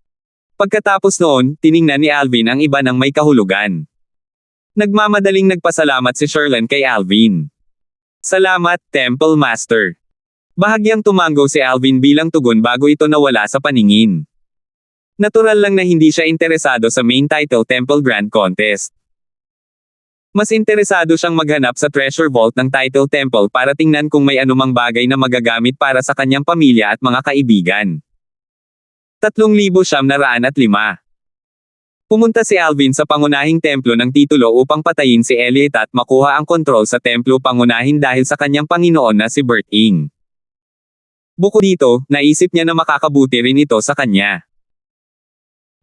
Pagkatapos noon, tiningnan ni Alvin ang iba ng may kahulugan. Nagmamadaling nagpasalamat si Sherlan kay Alvin. Salamat, Temple Master. Bahagyang tumango si Alvin bilang tugon bago ito nawala sa paningin. Natural lang na hindi siya interesado sa main Title Temple Grand Contest. Mas interesado siyang maghanap sa treasure vault ng Title Temple para tingnan kung may anumang bagay na magagamit para sa kanyang pamilya at mga kaibigan. 3,905. Pumunta si Alvin sa pangunahing templo ng titulo upang patayin si Elliot at makuha ang kontrol sa templo pangunahin dahil sa kanyang Panginoon na si Bert Ing. Bukod dito, naisip niya na makakabuti rin ito sa kanya.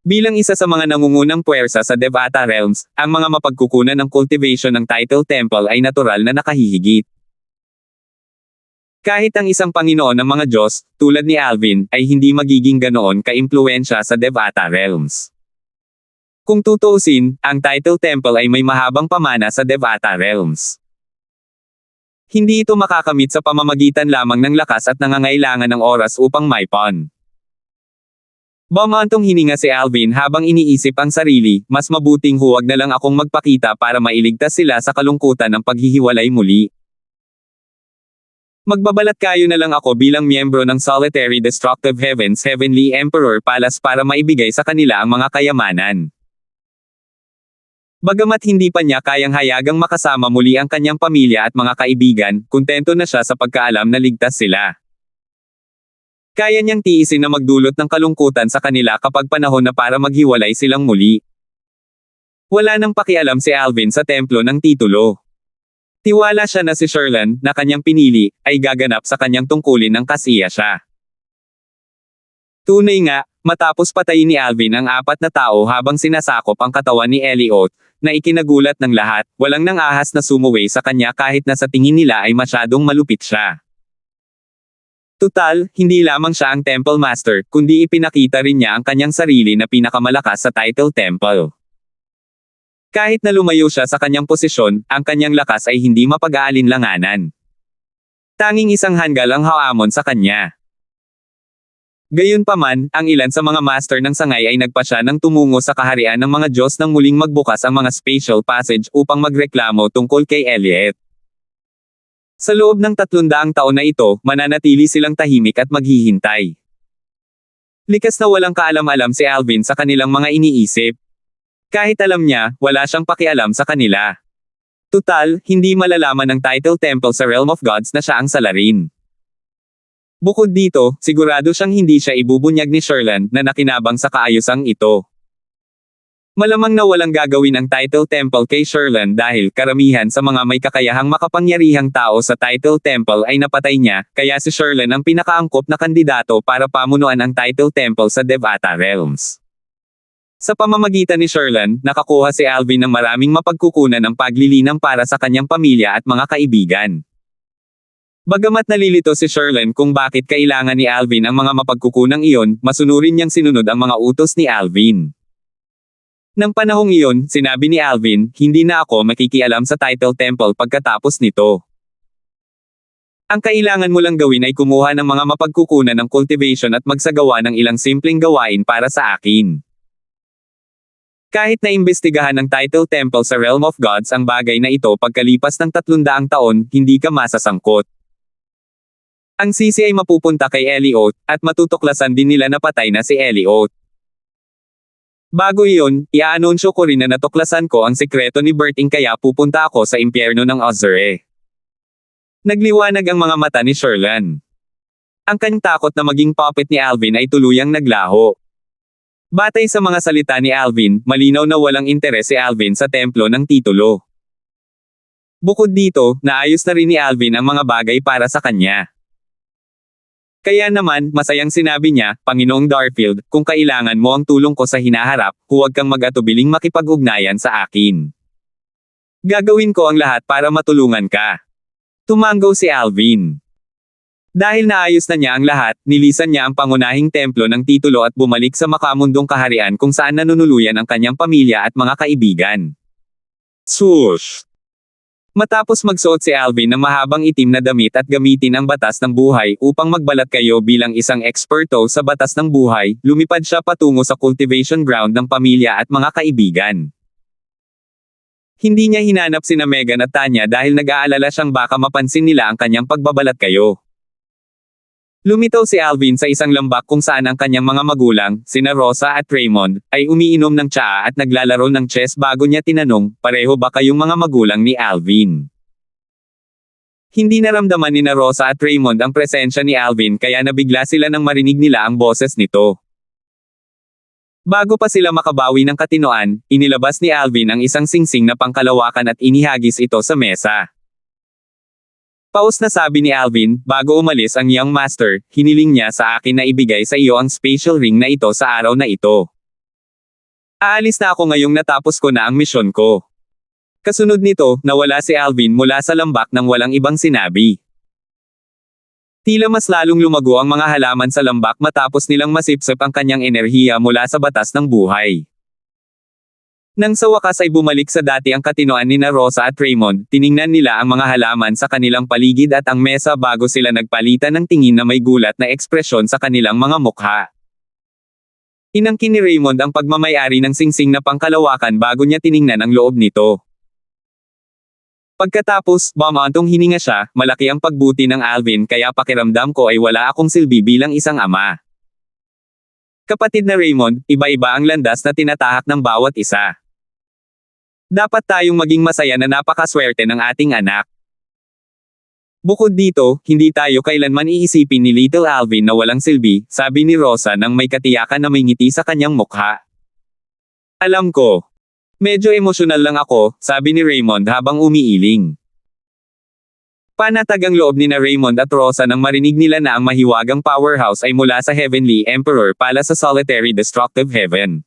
Bilang isa sa mga nangungunang puwersa sa Devata Realms, ang mga mapagkukunan ng cultivation ng Title Temple ay natural na nakahihigit. Kahit ang isang Panginoon ng mga Diyos, tulad ni Alvin, ay hindi magiging ganoon ka-impluwensya sa Devata Realms. Kung tutuusin, ang Title Temple ay may mahabang pamana sa Devata Realms. Hindi ito makakamit sa pamamagitan lamang ng lakas at nangangailangan ng oras upang maipon. Bumantong hininga si Alvin habang iniisip ang sarili, mas mabuting huwag na lang akong magpakita para mailigtas sila sa kalungkutan ng paghihiwalay muli. Magbabalat kayo na lang ako bilang miyembro ng Solitary Destructive Heavens Heavenly Emperor Palace para maibigay sa kanila ang mga kayamanan. Bagamat hindi pa niya kayang hayagang makasama muli ang kanyang pamilya at mga kaibigan, kuntento na siya sa pagkaalam na ligtas sila. Kaya niyang tiisin na magdulot ng kalungkutan sa kanila kapag panahon na para maghiwalay silang muli. Wala nang pakialam si Alvin sa templo ng titulo. Tiwala siya na si Sherlan, na kanyang pinili, ay gaganap sa kanyang tungkulin ng kasiya siya. Tunay nga, matapos patayin ni Alvin ang 4 na tao habang sinasakop ang katawan ni Elliot, na ikinagulat ng lahat, walang nang ahas na sumuway sa kanya kahit na sa tingin nila ay masyadong malupit siya. Tutal, hindi lamang siya ang Temple Master, kundi ipinakita rin niya ang kanyang sarili na pinakamalakas sa Title Temple. Kahit na lumayo siya sa kanyang posisyon, ang kanyang lakas ay hindi mapag-aalinlanganan. Tanging isang hanggal ang haamon sa kanya. Gayunpaman, ang ilan sa mga master ng sangay ay nagpasya ng tumungo sa kaharian ng mga Diyos nang muling magbukas ang mga spatial passage upang magreklamo tungkol kay Elliot. Sa loob ng 300 taon na ito, mananatili silang tahimik at maghihintay. Likas na walang kaalam-alam si Alvin sa kanilang mga iniisip. Kahit alam niya, wala siyang pakialam sa kanila. Tutal, hindi malalaman ng Title Temple sa Realm of Gods na siya ang salarin. Bukod dito, sigurado siyang hindi siya ibubunyag ni Sherlan na nakinabang sa kaayusang ito. Malamang na walang gagawin ang Title Temple kay Sherlan dahil karamihan sa mga may kakayahang makapangyarihang tao sa Title Temple ay napatay niya, kaya si Sherlan ang pinakaangkop na kandidato para pamunuan ang Title Temple sa Devata Realms. Sa pamamagitan ni Sherlan, nakakuha si Alvin ng maraming mapagkukunan ng paglilinang para sa kanyang pamilya at mga kaibigan. Bagamat nalilito si Sherlan kung bakit kailangan ni Alvin ang mga mapagkukunang iyon, masunurin niyang sinunod ang mga utos ni Alvin. Nang panahong iyon, sinabi ni Alvin, hindi na ako makikialam sa Title Temple pagkatapos nito. Ang kailangan mo lang gawin ay kumuha ng mga mapagkukunan ng cultivation at magsagawa ng ilang simpleng gawain para sa akin. Kahit na imbestigahan ng Title Temple sa Realm of Gods ang bagay na ito pagkalipas ng 300 taon, hindi ka masasangkot. Ang sisi ay mapupunta kay Elliot, at matutuklasan din nila na patay na si Elliot. Bago iyon, i-aanunsyo ko rin na natuklasan ko ang sekreto ni Berting kaya pupunta ako sa impyerno ng Ozure. Nagliwanag ang mga mata ni Sherlan. Ang kanyang takot na maging puppet ni Alvin ay tuluyang naglaho. Batay sa mga salita ni Alvin, malinaw na walang interes si Alvin sa templo ng titulo. Bukod dito, naayos na rin ni Alvin ang mga bagay para sa kanya. Kaya naman, masayang sinabi niya, Panginoong Darfield, kung kailangan mo ang tulong ko sa hinaharap, huwag kang mag-atubiling makipag-ugnayan sa akin. Gagawin ko ang lahat para matulungan ka. Tumanggaw si Alvin. Dahil naayos na niya ang lahat, nilisan niya ang pangunahing templo ng titulo at bumalik sa makamundong kaharian kung saan nanunuluyan ang kanyang pamilya at mga kaibigan. Swoosh! Matapos magsuot si Alvin ng mahabang itim na damit at gamitin ang batas ng buhay upang magbalat kayo bilang isang eksperto sa batas ng buhay, lumipad siya patungo sa cultivation ground ng pamilya at mga kaibigan. Hindi niya hinanap sina Megan at Tanya dahil nag-aalala siyang baka mapansin nila ang kanyang pagbabalat kayo. Lumitaw si Alvin sa isang lambak kung saan ang kanyang mga magulang, sina Rosa at Raymond, ay umiinom ng tsaa at naglalaro ng chess bago niya tinanong, pareho ba kayong mga magulang ni Alvin? Hindi naramdaman ni Rosa at Raymond ang presensya ni Alvin kaya nabigla sila nang marinig nila ang boses nito. Bago pa sila makabawi ng katinoan, inilabas ni Alvin ang isang singsing na pangkalawakan at inihagis ito sa mesa. Paus na sabi ni Alvin, bago umalis ang young master, hiniling niya sa akin na ibigay sa iyo ang spatial ring na ito sa araw na ito. Aalis na ako ngayong natapos ko na ang misyon ko. Kasunod nito, nawala si Alvin mula sa lambak nang walang ibang sinabi. Tila mas lalong lumago ang mga halaman sa lambak matapos nilang masipsip ang kanyang enerhiya mula sa batas ng buhay. Nang sa wakas ay bumalik sa dati ang katinoan ni Rosa at Raymond, tiningnan nila ang mga halaman sa kanilang paligid at ang mesa bago sila nagpalitan ng tingin na may gulat na ekspresyon sa kanilang mga mukha. Inangkin ni Raymond ang pagmamayari ng singsing na pangkalawakan bago niya tiningnan ang loob nito. Pagkatapos, bumantong hininga siya, malaki ang pagbuti ng Alvin kaya pakiramdam ko ay wala akong silbi bilang isang ama. Kapatid na Raymond, iba-iba ang landas na tinatahak ng bawat isa. Dapat tayong maging masaya na napakaswerte ng ating anak. Bukod dito, hindi tayo kailanman iisipin ni Little Alvin na walang silbi, sabi ni Rosa nang may katiyakan na may ngiti sa kanyang mukha. Alam ko. Medyo emosyonal lang ako, sabi ni Raymond habang umiiling. Panatag ang loob ni na Raymond at Rosa nang marinig nila na ang mahiwagang powerhouse ay mula sa Heavenly Emperor pala sa Solitary Destructive Heaven.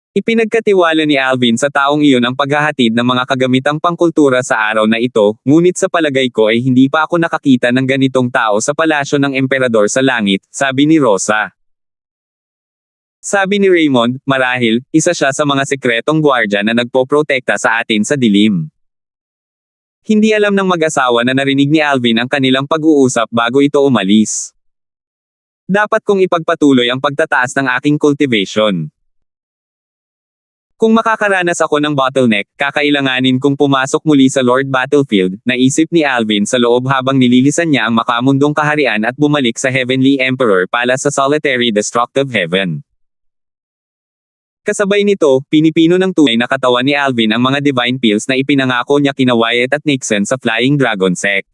Ipinagkatiwala ni Alvin sa taong iyon ang paghahatid ng mga kagamitang pangkultura sa araw na ito, ngunit sa palagay ko ay hindi pa ako nakakita ng ganitong tao sa palasyo ng emperador sa langit, sabi ni Rosa. Sabi ni Raymond, marahil, isa siya sa mga sekretong gwardya na nagpoprotekta sa atin sa dilim. Hindi alam ng mag-asawa na narinig ni Alvin ang kanilang pag-uusap bago ito umalis. Dapat kong ipagpatuloy ang pagtataas ng aking cultivation. Kung makakaranas ako ng bottleneck, kakailanganin kong pumasok muli sa Lord Battlefield, naisip ni Alvin sa loob habang nililisan niya ang makamundong kaharian at bumalik sa Heavenly Emperor pala sa Solitary Destructive Heaven. Kasabay nito, pinipino ng tunay na katawan ni Alvin ang mga divine pills na ipinangako niya kina Wyatt at Nixon sa Flying Dragon Sect.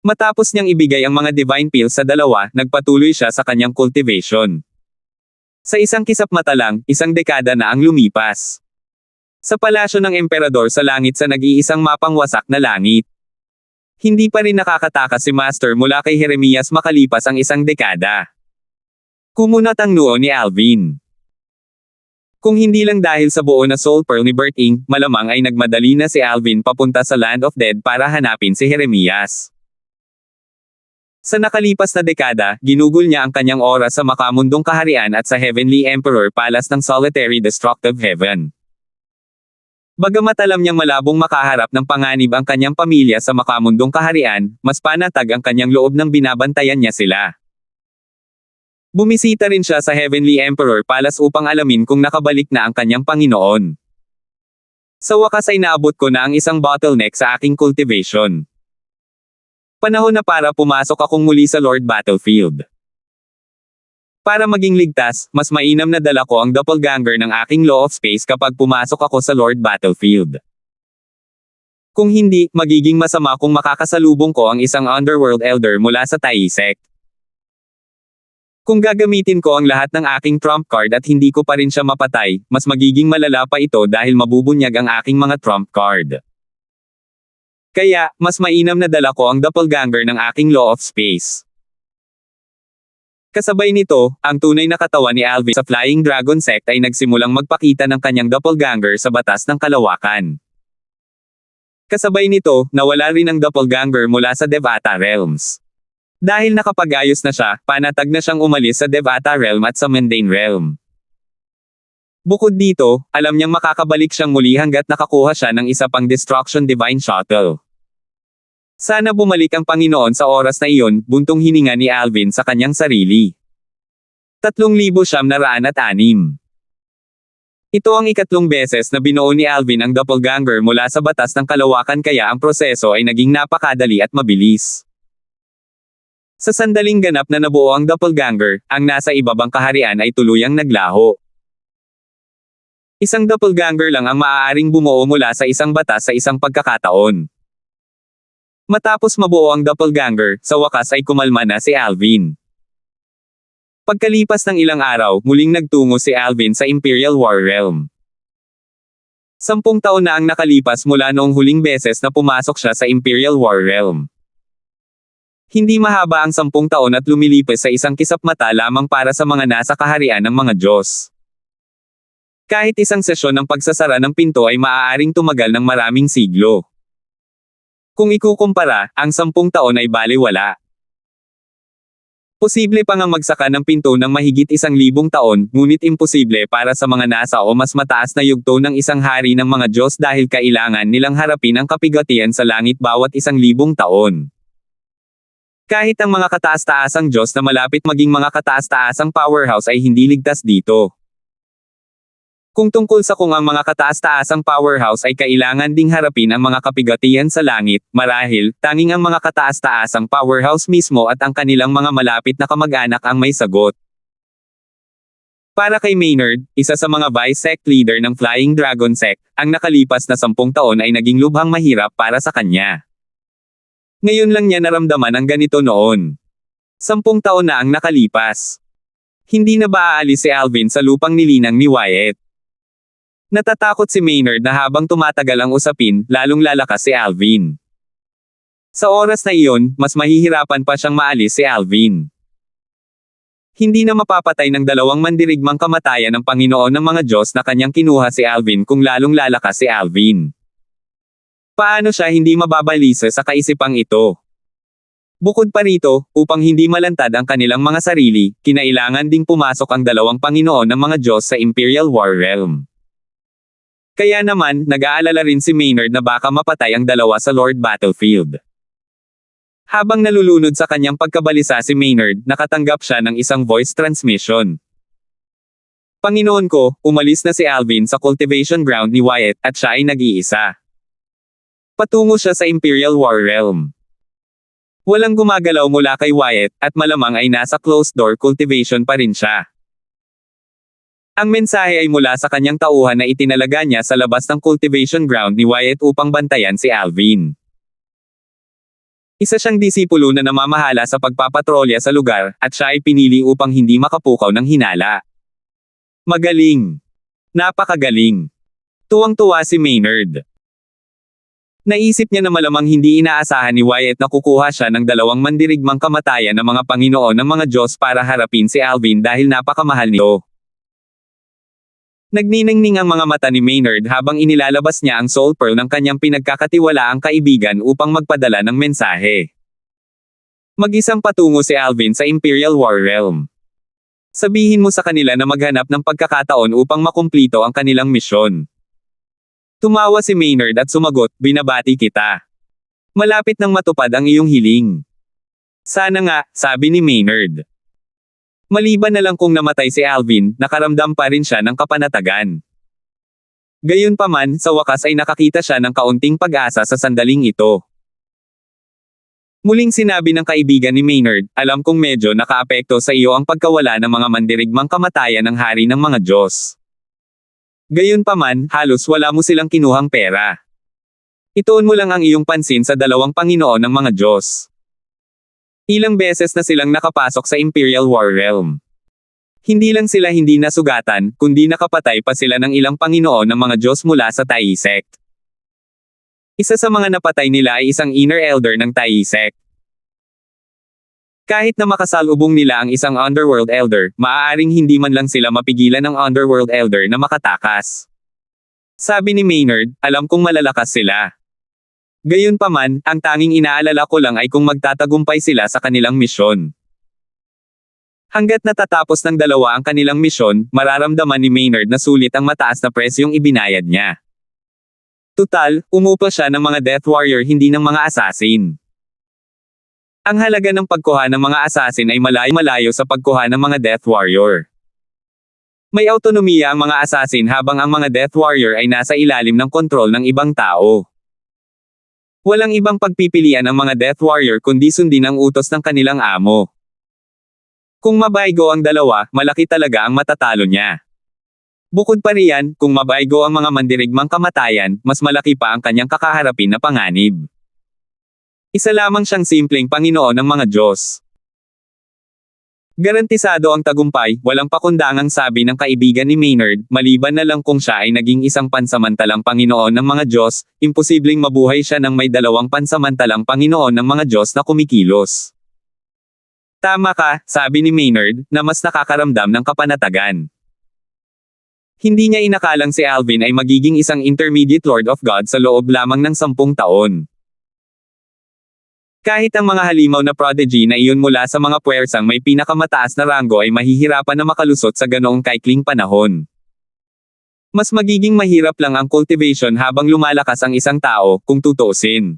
Matapos niyang ibigay ang mga divine pills sa dalawa, nagpatuloy siya sa kanyang cultivation. Sa isang kisap mata lang, isang dekada na ang lumipas. Sa palasyo ng emperador sa langit sa nag-iisang mapang wasak na langit. Hindi pa rin nakakatakas si Master mula kay Jeremias makalipas ang isang dekada. Kumunat ang noo ni Alvin. Kung hindi lang dahil sa buo na soul pearl ni Bert Inc., malamang ay nagmadali na si Alvin papunta sa Land of Dead para hanapin si Jeremias. Sa nakalipas na dekada, ginugol niya ang kanyang oras sa makamundong kaharian at sa Heavenly Emperor Palace ng Solitary Destructive Heaven. Bagamat alam niyang malabong makaharap ng panganib ang kanyang pamilya sa makamundong kaharian, mas panatag ang kanyang loob nang binabantayan niya sila. Bumisita rin siya sa Heavenly Emperor Palace upang alamin kung nakabalik na ang kanyang Panginoon. Sa wakas ay naabot ko na ang isang bottleneck sa aking cultivation. Panahon na para pumasok akong muli sa Lord Battlefield. Para maging ligtas, mas mainam na dala ko ang doppelganger ng aking Law of Space kapag pumasok ako sa Lord Battlefield. Kung hindi, magiging masama kung makakasalubong ko ang isang Underworld Elder mula sa Tai Sect. Kung gagamitin ko ang lahat ng aking trump card at hindi ko pa rin siya mapatay, mas magiging malala pa ito dahil mabubunyag ang aking mga trump card. Kaya, mas mainam na dala ko ang doppelganger ng aking Law of Space. Kasabay nito, ang tunay na katawan ni Alvin sa Flying Dragon Sect ay nagsimulang magpakita ng kanyang doppelganger sa batas ng kalawakan. Kasabay nito, nawala rin ang doppelganger mula sa Devata Realms. Dahil nakapag-ayos na siya, panatag na siyang umalis sa Devata Realm at sa Mundane Realm. Bukod dito, alam niyang makakabalik siyang muli hanggat nakakuha siya ng isa pang Destruction Divine Shuttle. Sana bumalik ang Panginoon sa oras na iyon, buntong hininga ni Alvin sa kanyang sarili. 3,906. Ito ang ikatlong beses na binuo ni Alvin ang doppelganger mula sa batas ng kalawakan kaya ang proseso ay naging napakadali at mabilis. Sa sandaling ganap na nabuo ang doppelganger, ang nasa ibabang kaharian ay tuluyang naglaho. Isang doppelganger lang ang maaaring bumuo mula sa isang batas sa isang pagkakataon. Matapos mabuo ang doppelganger, sa wakas ay kumalma na si Alvin. Pagkalipas ng ilang araw, muling nagtungo si Alvin sa Imperial War Realm. 10 taon na ang nakalipas mula noong huling beses na pumasok siya sa Imperial War Realm. Hindi mahaba ang 10 taon at lumilipas sa isang kisap mata lamang para sa mga nasa kaharian ng mga Diyos. Kahit isang sesyon ng pagsasara ng pinto ay maaaring tumagal ng maraming siglo. Kung ikukumpara, ang 10 taon ay baliwala. Posible pa ngang magsaka ng pinto ng mahigit 1,000 taon, ngunit imposible para sa mga nasa o mas mataas na yugto ng isang hari ng mga Diyos dahil kailangan nilang harapin ang kapigatian sa langit bawat 1,000 taon. Kahit ang mga kataas-taasang Diyos na malapit maging mga kataas-taasang powerhouse ay hindi ligtas dito. Kung tungkol sa kung ang mga kataas-taasang powerhouse ay kailangan ding harapin ang mga kapigatian sa langit, marahil, tanging ang mga kataas-taasang powerhouse mismo at ang kanilang mga malapit na kamag-anak ang may sagot. Para kay Maynard, isa sa mga vice sect leader ng Flying Dragon Sect, ang nakalipas na 10 taon ay naging lubhang mahirap para sa kanya. Ngayon lang niya naramdaman ang ganito noon. 10 taon na ang nakalipas. Hindi na ba aalis si Alvin sa lupang nilinang ni Wyatt? Natatakot si Maynard na habang tumatagal ang usapin, lalong lalakas si Alvin. Sa oras na iyon, mas mahihirapan pa siyang maalis si Alvin. Hindi na mapapatay ng 2 mandirigmang kamatayan ng Panginoon ng mga Diyos na kanyang kinuha si Alvin kung lalong lalakas si Alvin. Paano siya hindi mababalisa sa kaisipang ito? Bukod pa rito, upang hindi malantad ang kanilang mga sarili, kinailangan ding pumasok ang 2 Panginoon ng mga Diyos sa Imperial War Realm. Kaya naman, nag-aalala rin si Maynard na baka mapatay ang 2 sa Lord Battlefield. Habang nalulunod sa kanyang pagkabalisa si Maynard, nakatanggap siya ng isang voice transmission. Panginoon ko, umalis na si Alvin sa cultivation ground ni Wyatt at siya ay nag-iisa. Patungo siya sa Imperial War Realm. Walang gumagalaw mula kay Wyatt at malamang ay nasa closed door cultivation pa rin siya. Ang mensahe ay mula sa kanyang tauhan na itinalaga niya sa labas ng cultivation ground ni Wyatt upang bantayan si Alvin. Isa siyang disipulo na namamahala sa pagpapatrolya sa lugar, at siya ay pinili upang hindi makapukaw ng hinala. Magaling. Napakagaling. Tuwang-tuwa si Maynard. Naisip niya na malamang hindi inaasahan ni Wyatt na kukuha siya ng 2 mandirigmang kamatayan ng mga Panginoon ng mga Diyos para harapin si Alvin dahil napakamahal nito. Nagniningning ang mga mata ni Maynard habang inilalabas niya ang soul pearl ng kanyang pinagkakatiwalaang kaibigan upang magpadala ng mensahe. Mag-isang patungo si Alvin sa Imperial War Realm. Sabihin mo sa kanila na maghanap ng pagkakataon upang makumplito ang kanilang misyon. Tumawa si Maynard at sumagot, binabati kita. Malapit nang matupad ang iyong hiling. Sana nga, sabi ni Maynard. Maliban na lang kung namatay si Alvin, nakaramdam pa rin siya ng kapanatagan. Gayunpaman, sa wakas ay nakakita siya ng kaunting pag-asa sa sandaling ito. Muling sinabi ng kaibigan ni Maynard, alam kong medyo nakaapekto sa iyo ang pagkawala ng mga mandirigmang kamatayan ng hari ng mga Diyos. Gayunpaman, halos wala mo silang kinuhang pera. Ituon mo lang ang iyong pansin sa 2 Panginoon ng mga Diyos. Ilang beses na silang nakapasok sa Imperial War Realm. Hindi lang sila hindi nasugatan, kundi nakapatay pa sila ng ilang Panginoon ng mga Diyos mula sa Tai Sect. Isa sa mga napatay nila ay isang inner elder ng Tai Sect. Kahit na makasalubong nila ang isang underworld elder, maaaring hindi man lang sila mapigilan ng underworld elder na makatakas. Sabi ni Maynard, alam kong malalakas sila. Gayunpaman, ang tanging inaalala ko lang ay kung magtatagumpay sila sa kanilang misyon. Hanggat natatapos ng 2 ang kanilang misyon, mararamdaman ni Maynard na sulit ang mataas na presyong ibinayad niya. Tutal, umupa siya ng mga Death Warrior hindi ng mga assassin. Ang halaga ng pagkuha ng mga assassin ay malayo-malayo sa pagkuha ng mga Death Warrior. May autonomiya ang mga assassin habang ang mga Death Warrior ay nasa ilalim ng kontrol ng ibang tao. Walang ibang pagpipilian ang mga Death Warrior kundi sundin ang utos ng kanilang amo. Kung mabaygo ang 2, malaki talaga ang matatalo niya. Bukod pa riyan, kung mabaygo ang mga mandirigmang kamatayan, mas malaki pa ang kanyang kakaharapin na panganib. Isa lamang siyang simpleng Panginoon ng mga Diyos. Garantisado ang tagumpay, walang pakundangang sabi ng kaibigan ni Maynard, maliban na lang kung siya ay naging isang pansamantalang Panginoon ng mga Diyos, imposibleng mabuhay siya ng may 2 pansamantalang Panginoon ng mga Diyos na kumikilos. Tama ka, sabi ni Maynard, na mas nakakaramdam ng kapanatagan. Hindi niya inakalang si Alvin ay magiging isang intermediate Lord of God sa loob lamang ng 10 taon. Kahit ang mga halimaw na prodigy na iyon mula sa mga puwersang may pinakamataas na ranggo ay mahihirapan na makalusot sa ganoong kaikling panahon. Mas magiging mahirap lang ang cultivation habang lumalakas ang isang tao, kung tutuusin.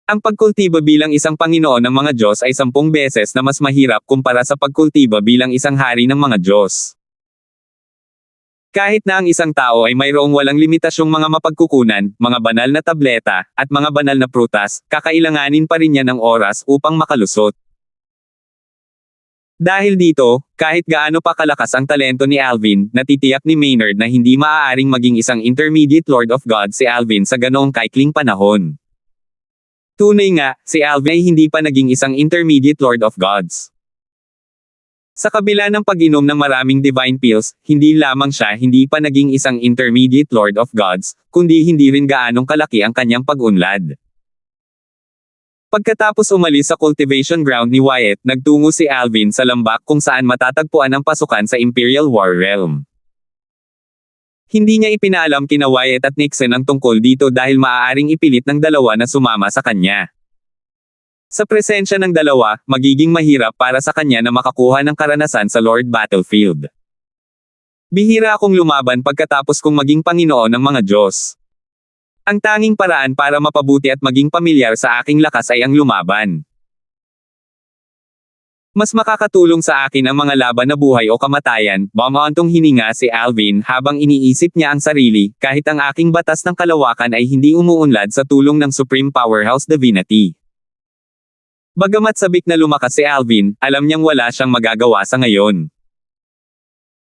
Ang pagkultiba bilang isang Panginoon ng mga Diyos ay 10 beses na mas mahirap kumpara sa pagkultiba bilang isang hari ng mga Diyos. Kahit na ang isang tao ay mayroong walang limitasyong mga mapagkukunan, mga banal na tableta, at mga banal na prutas, kakailanganin pa rin niya ng oras upang makalusot. Dahil dito, kahit gaano pa kalakas ang talento ni Alvin, natitiyak ni Maynard na hindi maaaring maging isang intermediate Lord of God si Alvin sa ganoong kaikling panahon. Tunay nga, si Alvin ay hindi pa naging isang intermediate Lord of Gods. Sa kabila ng pag-inom ng maraming divine pills, hindi lamang siya hindi pa naging isang intermediate Lord of Gods, kundi hindi rin gaanong kalaki ang kanyang pag-unlad. Pagkatapos umalis sa cultivation ground ni Wyatt, nagtungo si Alvin sa lambak kung saan matatagpuan ang pasukan sa Imperial War Realm. Hindi niya ipinaalam kina Wyatt at Nixon ang tungkol dito dahil maaaring ipilit ng dalawa na sumama sa kanya. Sa presensya ng dalawa, magiging mahirap para sa kanya na makakuha ng karanasan sa Lord Battlefield. Bihira akong lumaban pagkatapos kong maging Panginoon ng mga Diyos. Ang tanging paraan para mapabuti at maging pamilyar sa aking lakas ay ang lumaban. Mas makakatulong sa akin ang mga laban na buhay o kamatayan, bumantong hininga si Alvin habang iniisip niya ang sarili, kahit ang aking batas ng kalawakan ay hindi umuunlad sa tulong ng Supreme Powerhouse Divinity. Bagamat sabik na lumakas si Alvin, alam niyang wala siyang magagawa sa ngayon.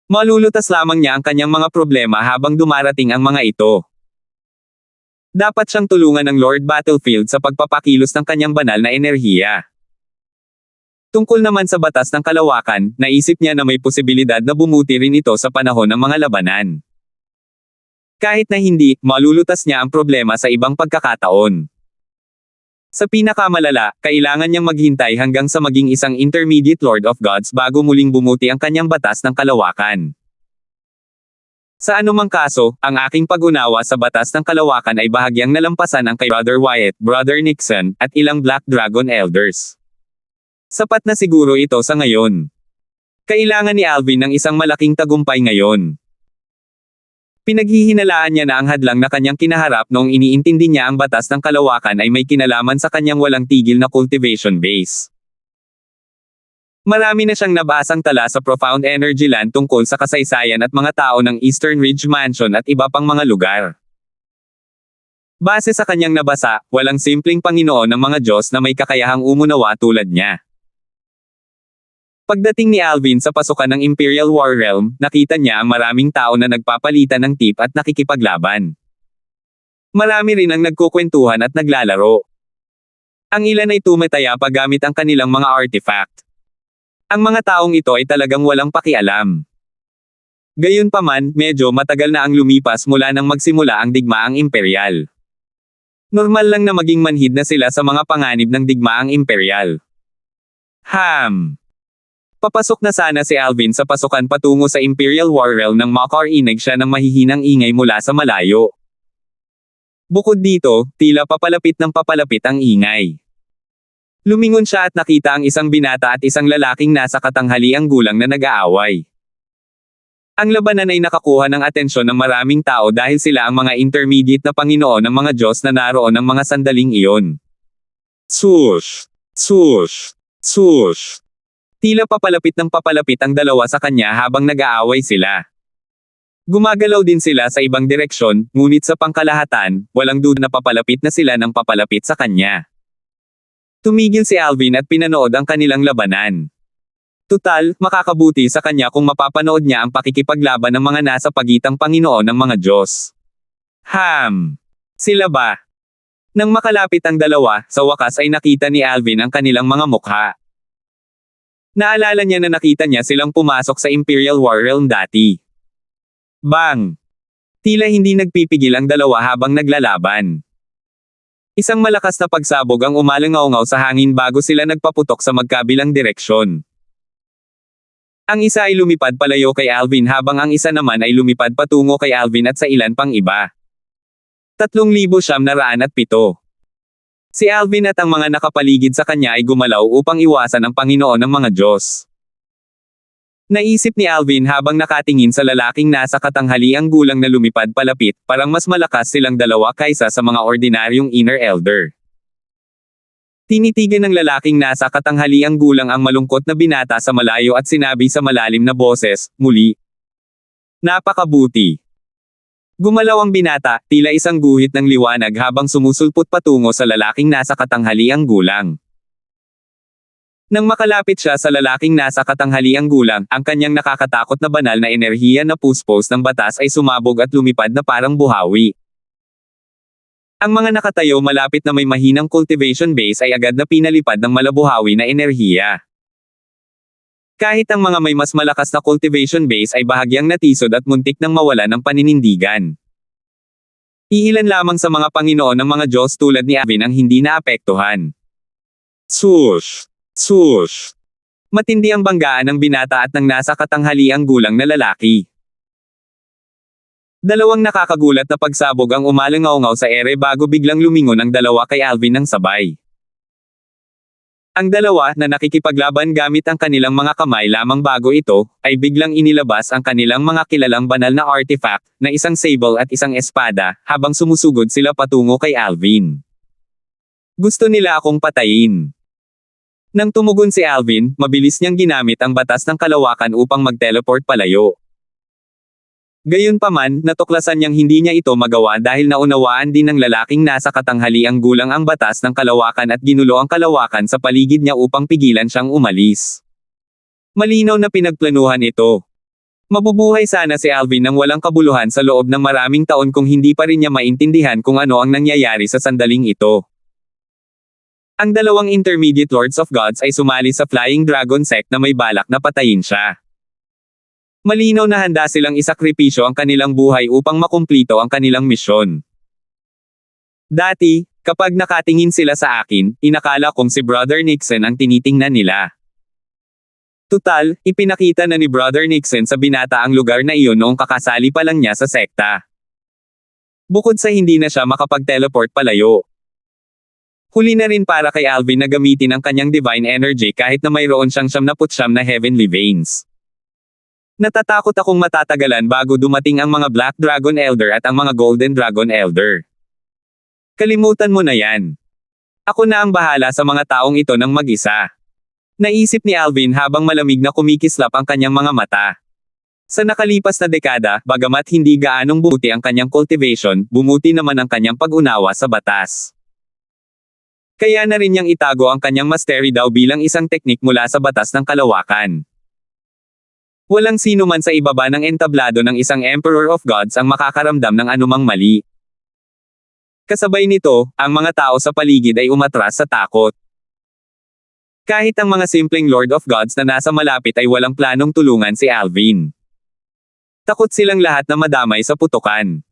Malulutas lamang niya ang kanyang mga problema habang dumarating ang mga ito. Dapat siyang tulungan ng Lord Battlefield sa pagpapakilos ng kanyang banal na enerhiya. Tungkol naman sa batas ng kalawakan, naisip niya na may posibilidad na bumuti rin ito sa panahon ng mga labanan. Kahit na hindi, malulutas niya ang problema sa ibang pagkakataon. Sa pinakamalala, kailangan niyang maghintay hanggang sa maging isang intermediate Lord of Gods bago muling bumuti ang kanyang batas ng kalawakan. Sa anumang kaso, ang aking pag-unawa sa batas ng kalawakan ay bahagyang nalampasan ang kay Brother Wyatt, Brother Nixon, at ilang Black Dragon Elders. Sapat na siguro ito sa ngayon. Kailangan ni Alvin ng isang malaking tagumpay ngayon. Pinaghihinalaan niya na ang hadlang na kanyang kinaharap noong iniintindi niya ang batas ng kalawakan ay may kinalaman sa kanyang walang tigil na cultivation base. Marami na siyang nabasang tala sa Profound Energy Land tungkol sa kasaysayan at mga tao ng Eastern Ridge Mansion at iba pang mga lugar. Base sa kanyang nabasa, walang simpleng Panginoon ng mga Diyos na may kakayahang umunawa tulad niya. Pagdating ni Alvin sa pasukan ng Imperial War Realm, nakita niya ang maraming tao na nagpapalitan ng tip at nakikipaglaban. Marami rin ang nagkukwentuhan at naglalaro. Ang ilan ay tumataya pa gamit ang kanilang mga artifact. Ang mga taong ito ay talagang walang pakialam. Gayunpaman, medyo matagal na ang lumipas mula nang magsimula ang digmaang imperial. Normal lang na maging manhid na sila sa mga panganib ng digmaang imperial. Papasok na sana si Alvin sa pasukan patungo sa Imperial War Realm nang makarinig siya ng mahihinang ingay mula sa malayo. Bukod dito, tila papalapit ng papalapit ang ingay. Lumingon siya at nakita ang isang binata at isang lalaking nasa katanghaliang gulang na nag-aaway. Ang labanan ay nakakuha ng atensyon ng maraming tao dahil sila ang mga intermediate na Panginoon ng mga Diyos na naroon ng mga sandaling iyon. Sush! Sush! Sush! Tila papalapit ng papalapit ang dalawa sa kanya habang nag-aaway sila. Gumagalaw din sila sa ibang direksyon, ngunit sa pangkalahatan, walang duda na papalapit na sila ng papalapit sa kanya. Tumigil si Alvin at pinanood ang kanilang labanan. Tutal, makakabuti sa kanya kung mapapanood niya ang pakikipaglaban ng mga nasa pagitang Panginoon ng mga Diyos. Sila ba? Nang makalapit ang dalawa, sa wakas ay nakita ni Alvin ang kanilang mga mukha. Naalala niya na nakita niya silang pumasok sa Imperial War Realm dati. Bang! Tila hindi nagpipigil ang dalawa habang naglalaban. Isang malakas na pagsabog ang umalangaw-ngaw sa hangin bago sila nagpaputok sa magkabilang direksyon. Ang isa ay lumipad palayo kay Alvin habang ang isa naman ay lumipad patungo kay Alvin at sa ilan pang iba. 3,907. Si Alvin at ang mga nakapaligid sa kanya ay gumalaw upang iwasan ang Panginoon ng mga Diyos. Naisip ni Alvin habang nakatingin sa lalaking nasa katanghaliang gulang na lumipad palapit, parang mas malakas silang dalawa kaysa sa mga ordinaryong inner elder. Tinitigan ng lalaking nasa katanghaliang gulang ang malungkot na binata sa malayo at sinabi sa malalim na boses, muli. Napakabuti. Gumalaw ang binata, tila isang guhit ng liwanag habang sumusulpot patungo sa lalaking nasa katanghaliang gulang. Nang makalapit siya sa lalaking nasa katanghaliang gulang, ang kanyang nakakatakot na banal na enerhiya na puspos ng batas ay sumabog at lumipad na parang buhawi. Ang mga nakatayo malapit na may mahinang cultivation base ay agad na pinalipad ng malabuhawi na enerhiya. Kahit ang mga may mas malakas na cultivation base ay bahagyang natisod at muntik nang mawala ng paninindigan. Iilan lamang sa mga Panginoon ng mga Diyos tulad ni Alvin ang hindi naapektuhan. Swoosh! Swoosh! Matindi ang banggaan ng binata at ng nasa katanghaliang gulang na lalaki. Dalawang nakakagulat na pagsabog ang umalangaw-ngaw sa ere bago biglang lumingon ang dalawa kay Alvin ng sabay. Ang dalawa, na nakikipaglaban gamit ang kanilang mga kamay lamang bago ito, ay biglang inilabas ang kanilang mga kilalang banal na artifact, na isang sable at isang espada, habang sumusugod sila patungo kay Alvin. Gusto nila akong patayin. Nang tumugon si Alvin, mabilis niyang ginamit ang batas ng kalawakan upang mag-teleport palayo. Gayunpaman, natuklasan niyang hindi niya ito magawa dahil naunawaan din ng lalaking nasa katanghaliang gulang ang batas ng kalawakan at ginulo ang kalawakan sa paligid niya upang pigilan siyang umalis. Malinaw na pinagplanuhan ito. Mabubuhay sana si Alvin nang walang kabuluhan sa loob ng maraming taon kung hindi pa rin niya maintindihan kung ano ang nangyayari sa sandaling ito. Ang dalawang intermediate Lords of Gods ay sumali sa Flying Dragon sect na may balak na patayin siya. Malinaw na handa silang isakripisyo ang kanilang buhay upang makumplito ang kanilang misyon. Dati, kapag nakatingin sila sa akin, inakala kong si Brother Nixon ang tinitingnan nila. Tutal, ipinakita na ni Brother Nixon sa binata ang lugar na iyon noong kakasali pa lang niya sa sekta. Bukod sa hindi na siya makapag-teleport palayo. Huli na rin para kay Alvin na gamitin ang kanyang divine energy kahit na mayroon siyang 79 na heavenly veins. Natatakot akong matatagalan bago dumating ang mga Black Dragon Elder at ang mga Golden Dragon Elder. Kalimutan mo na yan. Ako na ang bahala sa mga taong ito ng mag-isa. Naisip ni Alvin habang malamig na kumikislap ang kanyang mga mata. Sa nakalipas na dekada, bagamat hindi gaanong buti ang kanyang cultivation, bumuti naman ang kanyang pag-unawa sa batas. Kaya na rin niyang itago ang kanyang mastery daw bilang isang teknik mula sa batas ng kalawakan. Walang sino man sa ibaba ng entablado ng isang Emperor of Gods ang makakaramdam ng anumang mali. Kasabay nito, ang mga tao sa paligid ay umatras sa takot. Kahit ang mga simpleng Lord of Gods na nasa malapit ay walang planong tulungan si Alvin. Takot silang lahat na madamay sa putukan.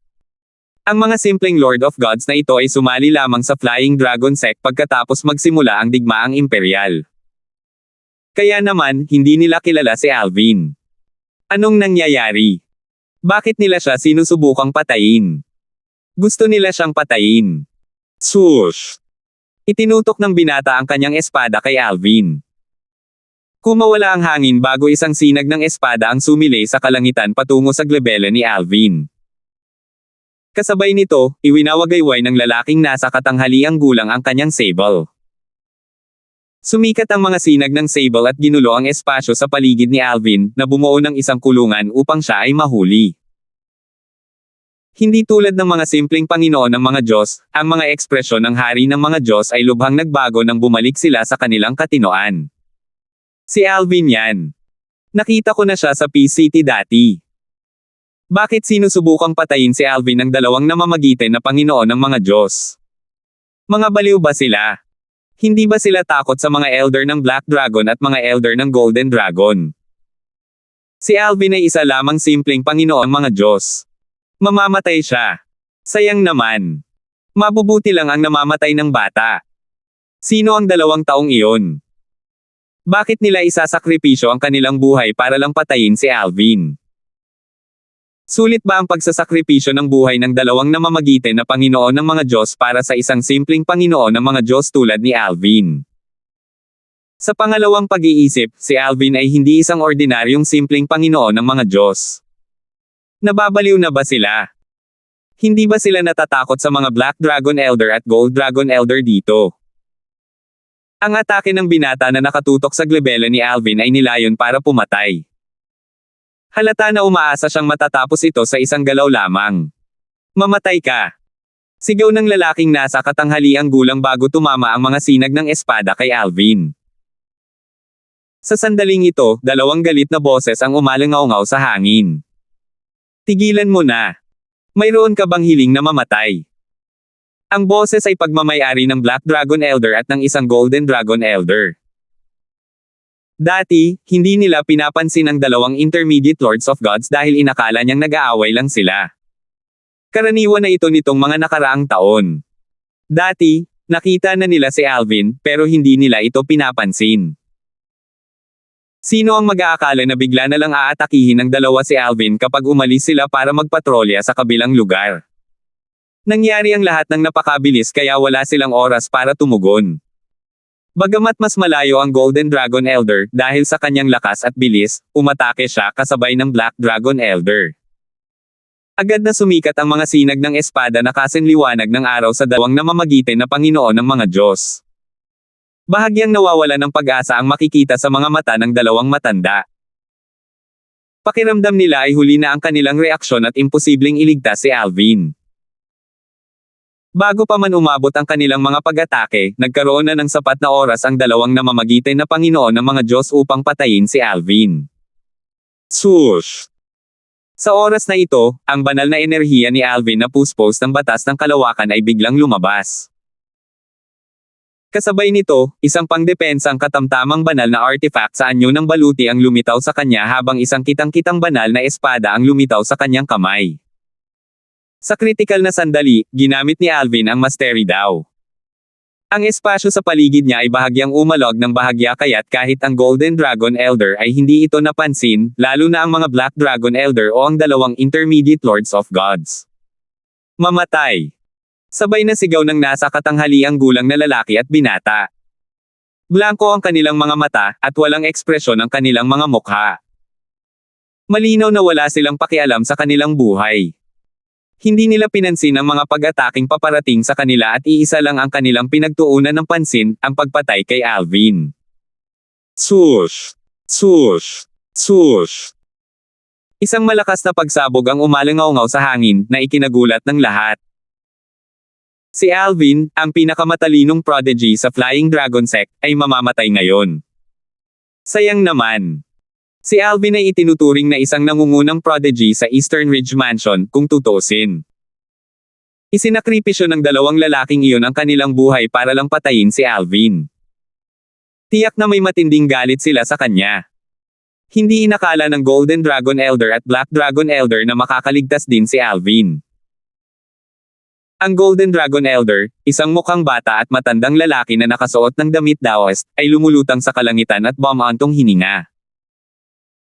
Ang mga simpleng Lord of Gods na ito ay sumali lamang sa Flying Dragon sect pagkatapos magsimula ang digmaang imperial. Kaya naman, hindi nila kilala si Alvin. Anong nangyayari? Bakit nila siya sinusubukang patayin? Gusto nila siyang patayin. Swoosh! Itinutok ng binata ang kanyang espada kay Alvin. Kumawala ang hangin bago isang sinag ng espada ang sumilay sa kalangitan patungo sa glebela ni Alvin. Kasabay nito, iwinawagayway ng lalaking nasa katanghaliang gulang ang kanyang sable. Sumikat ang mga sinag ng sable at ginulo ang espasyo sa paligid ni Alvin, na bumuo ng isang kulungan upang siya ay mahuli. Hindi tulad ng mga simpleng Panginoon ng mga Diyos, ang mga ekspresyon ng hari ng mga Diyos ay lubhang nagbago nang bumalik sila sa kanilang katinoan. Si Alvin yan. Nakita ko na siya sa Peace City dati. Bakit sinusubukang patayin si Alvin ng dalawang namamagitan na Panginoon ng mga Diyos? Mga baliw ba sila? Hindi ba sila takot sa mga elder ng Black Dragon at mga elder ng Golden Dragon? Si Alvin ay isa lamang simpleng Panginoon mga Diyos. Mamamatay siya. Sayang naman. Mabubuti lang ang namamatay ng bata. Sino ang 2 taong iyon? Bakit nila isasakripisyo ang kanilang buhay para lang patayin si Alvin? Sulit ba ang pagsasakripisyo ng buhay ng 2 namamagitan na Panginoon ng mga Diyos para sa isang simpleng Panginoon ng mga Diyos tulad ni Alvin? Sa pangalawang pag-iisip, si Alvin ay hindi isang ordinaryong simpleng Panginoon ng mga Diyos. Nababaliw na ba sila? Hindi ba sila natatakot sa mga Black Dragon Elder at Gold Dragon Elder dito? Ang atake ng binata na nakatutok sa glebela ni Alvin ay nilayon para pumatay. Halata na umaasa siyang matatapos ito sa isang galaw lamang. Mamatay ka! Sigaw ng lalaking nasa katanghaliang gulang bago tumama ang mga sinag ng espada kay Alvin. Sa sandaling ito, dalawang galit na boses ang umalingaw sa hangin. Tigilan mo na. Mayroon ka bang hiling na mamatay? Ang boses ay pagmamayari ng Black Dragon Elder at ng isang Golden Dragon Elder. Dati, hindi nila pinapansin ang dalawang Intermediate Lords of Gods dahil inakala niyang nag-aaway lang sila. Karaniwan na ito nitong mga nakaraang taon. Dati, nakita na nila si Alvin, pero hindi nila ito pinapansin. Sino ang mag-aakala na bigla na lang aatakihin ng dalawa si Alvin kapag umalis sila para magpatrolya sa kabilang lugar? Nangyari ang lahat ng napakabilis kaya wala silang oras para tumugon. Bagamat mas malayo ang Golden Dragon Elder dahil sa kanyang lakas at bilis, umatake siya kasabay ng Black Dragon Elder. Agad na sumikat ang mga sinag ng espada na kasinliwanag ng araw sa dalawang namamagitan na Panginoon ng mga Diyos. Bahagyang nawawala ng pag-asa ang makikita sa mga mata ng dalawang matanda. Pakiramdam nila ay huli na ang kanilang reaksyon at imposibleng iligtas si Alvin. Bago pa man umabot ang kanilang mga pag-atake, nagkaroon na ng sapat na oras ang dalawang namamagitan na Panginoon ng mga Diyos upang patayin si Alvin. Swoosh! Sa oras na ito, ang banal na enerhiya ni Alvin na puspos ng batas ng kalawakan ay biglang lumabas. Kasabay nito, isang pangdepensang katamtamang banal na artifact sa anyo ng baluti ang lumitaw sa kanya habang isang kitang-kitang banal na espada ang lumitaw sa kanyang kamay. Sa kritikal na sandali, ginamit ni Alvin ang Mastery Daw. Ang espasyo sa paligid niya ay bahagyang umalog ng bahagya kaya't kahit ang Golden Dragon Elder ay hindi ito napansin, lalo na ang mga Black Dragon Elder o ang dalawang Intermediate Lords of Gods. Mamatay! Sabay na sigaw ng nasa katanghaliang gulang na lalaki at binata. Blanko ang kanilang mga mata, at walang ekspresyon ang kanilang mga mukha. Malinaw na wala silang pakialam sa kanilang buhay. Hindi nila pinansin ang mga pag-ataking paparating sa kanila at iisa lang ang kanilang pinagtuunan ng pansin, ang pagpatay kay Alvin. Swoosh! Swoosh! Swoosh! Isang malakas na pagsabog ang umalingaw sa hangin, na ikinagulat ng lahat. Si Alvin, ang pinakamatalinong prodigy sa Flying Dragon Sect, ay mamamatay ngayon. Sayang naman. Si Alvin ay itinuturing na isang nangungunang prodigy sa Eastern Ridge Mansion, kung tutuusin. Isinakripisyo ng dalawang lalaking iyon ang kanilang buhay para lang patayin si Alvin. Tiyak na may matinding galit sila sa kanya. Hindi inakala ng Golden Dragon Elder at Black Dragon Elder na makakaligtas din si Alvin. Ang Golden Dragon Elder, isang mukhang bata at matandang lalaki na nakasuot ng damit Daoist, ay lumulutang sa kalangitan at bumantong hininga.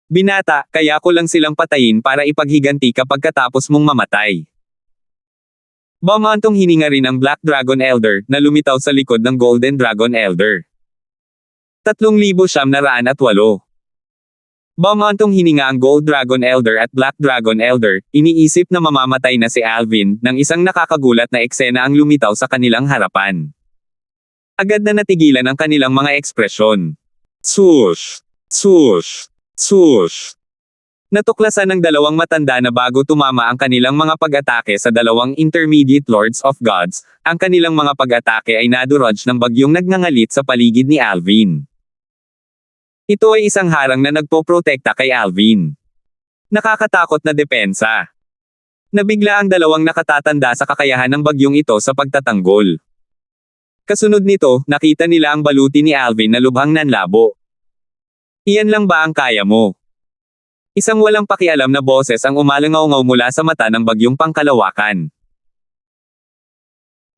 Binata, kaya ko lang silang patayin para ipaghiganti kapag katapos mong mamatay. Bumantong hininga rin ang Black Dragon Elder, na lumitaw sa likod ng Golden Dragon Elder. 3,908. Bumantong hininga ang Gold Dragon Elder at Black Dragon Elder, iniisip na mamamatay na si Alvin, nang isang nakakagulat na eksena ang lumitaw sa kanilang harapan. Agad na natigilan ang kanilang mga ekspresyon. Swoosh! Swoosh! Swoosh! Natuklasan ng dalawang matanda na bago tumama ang kanilang mga pag-atake sa dalawang Intermediate Lords of Gods, ang kanilang mga pag-atake ay nadurudge ng bagyong nagngangalit sa paligid ni Alvin. Ito ay isang harang na nagpoprotekta kay Alvin. Nakakatakot na depensa. Nabigla ang dalawang nakatatanda sa kakayahan ng bagyong ito sa pagtatanggol. Kasunod nito, nakita nila ang baluti ni Alvin na lubhang nanlabo. Iyan lang ba ang kaya mo? Isang walang pakialam na boses ang umalingaw mula sa mata ng bagyong pangkalawakan.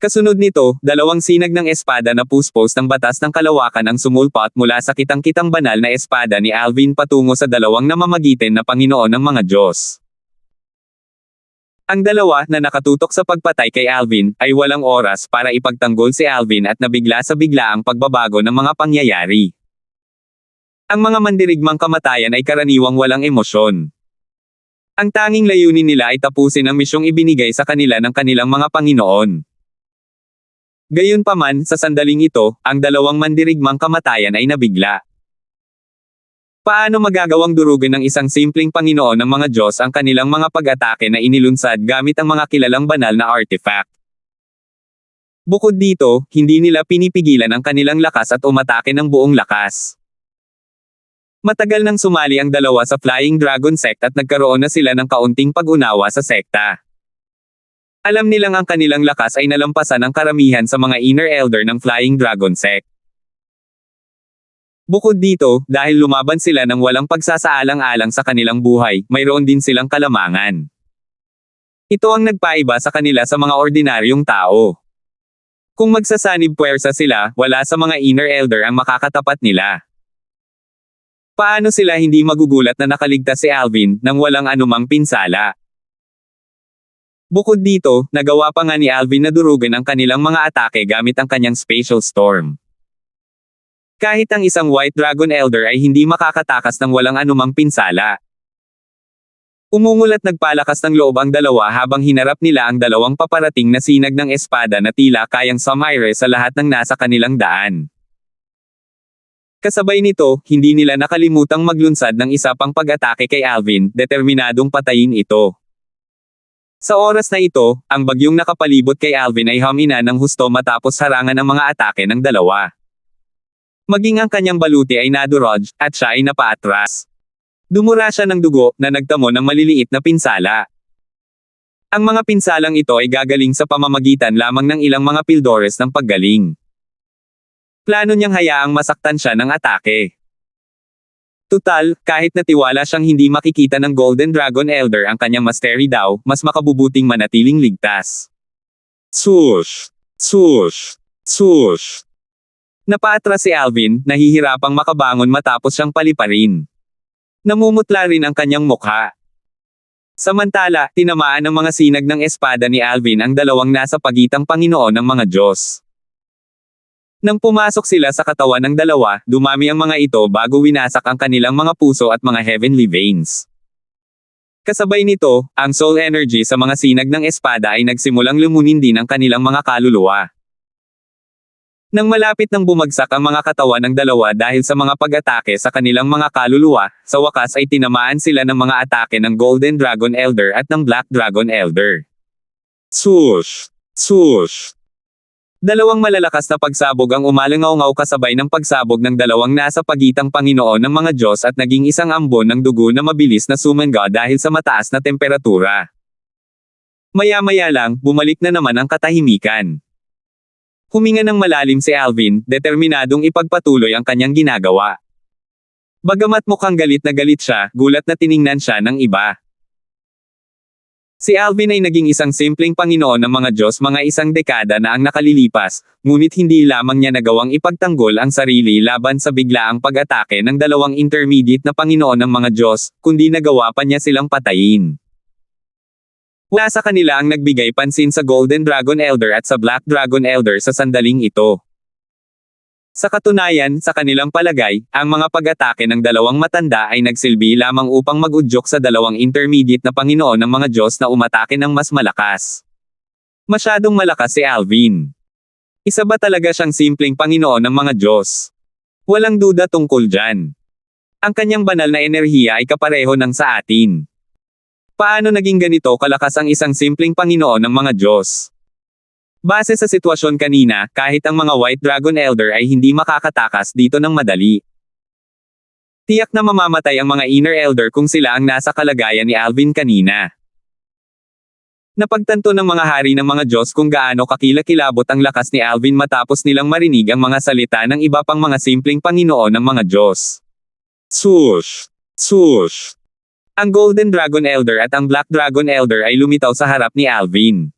Kasunod nito, dalawang sinag ng espada na puspos ng batas ng kalawakan ang sumulpat mula sa kitang-kitang banal na espada ni Alvin patungo sa dalawang namamagitan na Panginoon ng mga Diyos. Ang dalawa na nakatutok sa pagpatay kay Alvin ay walang oras para ipagtanggol si Alvin at nabigla sa bigla ang pagbabago ng mga pangyayari. Ang mga mandirigmang kamatayan ay karaniwang walang emosyon. Ang tanging layunin nila ay tapusin ang misyong ibinigay sa kanila ng kanilang mga Panginoon. Gayunpaman, sa sandaling ito, ang dalawang mandirigmang kamatayan ay nabigla. Paano magagawang durugin ng isang simpleng Panginoon ng mga Diyos ang kanilang mga pag-atake na inilunsad gamit ang mga kilalang banal na artifact? Bukod dito, hindi nila pinipigilan ang kanilang lakas at umatake ng buong lakas. Matagal nang sumali ang dalawa sa Flying Dragon Sect at nagkaroon na sila ng kaunting pag-unawa sa sekta. Alam nilang ang kanilang lakas ay nalampasan ang karamihan sa mga Inner Elder ng Flying Dragon Sect. Bukod dito, dahil lumaban sila ng walang pagsasaalang-alang sa kanilang buhay, mayroon din silang kalamangan. Ito ang nagpaiba sa kanila sa mga ordinaryong tao. Kung magsasanib puwersa sila, wala sa mga Inner Elder ang makakatapat nila. Paano sila hindi magugulat na nakaligtas si Alvin nang walang anumang pinsala? Bukod dito, nagawa pa nga ni Alvin na durugan ang kanilang mga atake gamit ang kanyang Spatial Storm. Kahit ang isang White Dragon Elder ay hindi makakatakas ng walang anumang pinsala. Umungul at nagpalakas ng loob ang dalawa habang hinarap nila ang dalawang paparating na sinag ng espada na tila kayang sumire sa lahat ng nasa kanilang daan. Kasabay nito, hindi nila nakalimutang maglunsad ng isa pang pag-atake kay Alvin, determinadong patayin ito. Sa oras na ito, ang bagyong nakapalibot kay Alvin ay humina ng husto matapos harangan ang mga atake ng dalawa. Maging ang kanyang baluti ay nadurog, at siya ay napaatras. Dumura siya ng dugo, na nagtamo ng maliliit na pinsala. Ang mga pinsalang ito ay gagaling sa pamamagitan lamang ng ilang mga pildores ng paggaling. Plano niyang hayaang masaktan siya ng atake. Tutal, kahit natiwala siyang hindi makikita ng Golden Dragon Elder ang kanyang mastery daw, mas makabubuting manatiling ligtas. Swoosh! Swoosh! Swoosh! Napaatras si Alvin, nahihirapang makabangon matapos siyang paliparin. Namumutla rin ang kanyang mukha. Samantala, tinamaan ng mga sinag ng espada ni Alvin ang dalawang nasa pagitang Panginoon ng mga Diyos. Nang pumasok sila sa katawan ng dalawa, dumami ang mga ito bago winasak ang kanilang mga puso at mga heavenly veins. Kasabay nito, ang soul energy sa mga sinag ng espada ay nagsimulang lumunin din ang kanilang mga kaluluwa. Nang malapit nang bumagsak ang mga katawan ng dalawa dahil sa mga pag-atake sa kanilang mga kaluluwa, sa wakas ay tinamaan sila ng mga atake ng Golden Dragon Elder at ng Black Dragon Elder. Swoosh! Swoosh! Dalawang malalakas na pagsabog ang umalangaw-ngaw kasabay ng pagsabog ng dalawang nasa pagitang Panginoon ng mga Diyos at naging isang ambon ng dugo na mabilis na sumangga dahil sa mataas na temperatura. Maya-maya lang, bumalik na naman ang katahimikan. Huminga ng malalim si Alvin, determinadong ipagpatuloy ang kanyang ginagawa. Bagamat mukhang galit na galit siya, gulat na tiningnan siya ng iba. Si Alvin ay naging isang simpleng Panginoon ng mga Diyos mga isang dekada na ang nakalilipas, ngunit hindi lamang niya nagawang ipagtanggol ang sarili laban sa biglaang pag-atake ng dalawang intermediate na Panginoon ng mga Diyos, kundi nagawa pa niya silang patayin. Wala sa kanila ang nagbigay pansin sa Golden Dragon Elder at sa Black Dragon Elder sa sandaling ito. Sa katunayan, sa kanilang palagay, ang mga pag-atake ng dalawang matanda ay nagsilbi lamang upang mag-udyok sa dalawang intermediate na Panginoon ng mga Diyos na umatake ng mas malakas. Masyadong malakas si Alvin. Isa ba talaga siyang simpleng Panginoon ng mga Diyos? Walang duda tungkol dyan. Ang kanyang banal na enerhiya ay kapareho ng sa atin. Paano naging ganito kalakas ang isang simpleng Panginoon ng mga Diyos? Base sa sitwasyon kanina, kahit ang mga White Dragon Elder ay hindi makakatakas dito ng madali. Tiyak na mamamatay ang mga Inner Elder kung sila ang nasa kalagayan ni Alvin kanina. Napagtanto ng mga hari ng mga Diyos kung gaano kakilakilabot ang lakas ni Alvin matapos nilang marinig ang mga salita ng iba pang mga simpleng Panginoon ng mga Diyos. Swoosh! Swoosh! Ang Golden Dragon Elder at ang Black Dragon Elder ay lumitaw sa harap ni Alvin.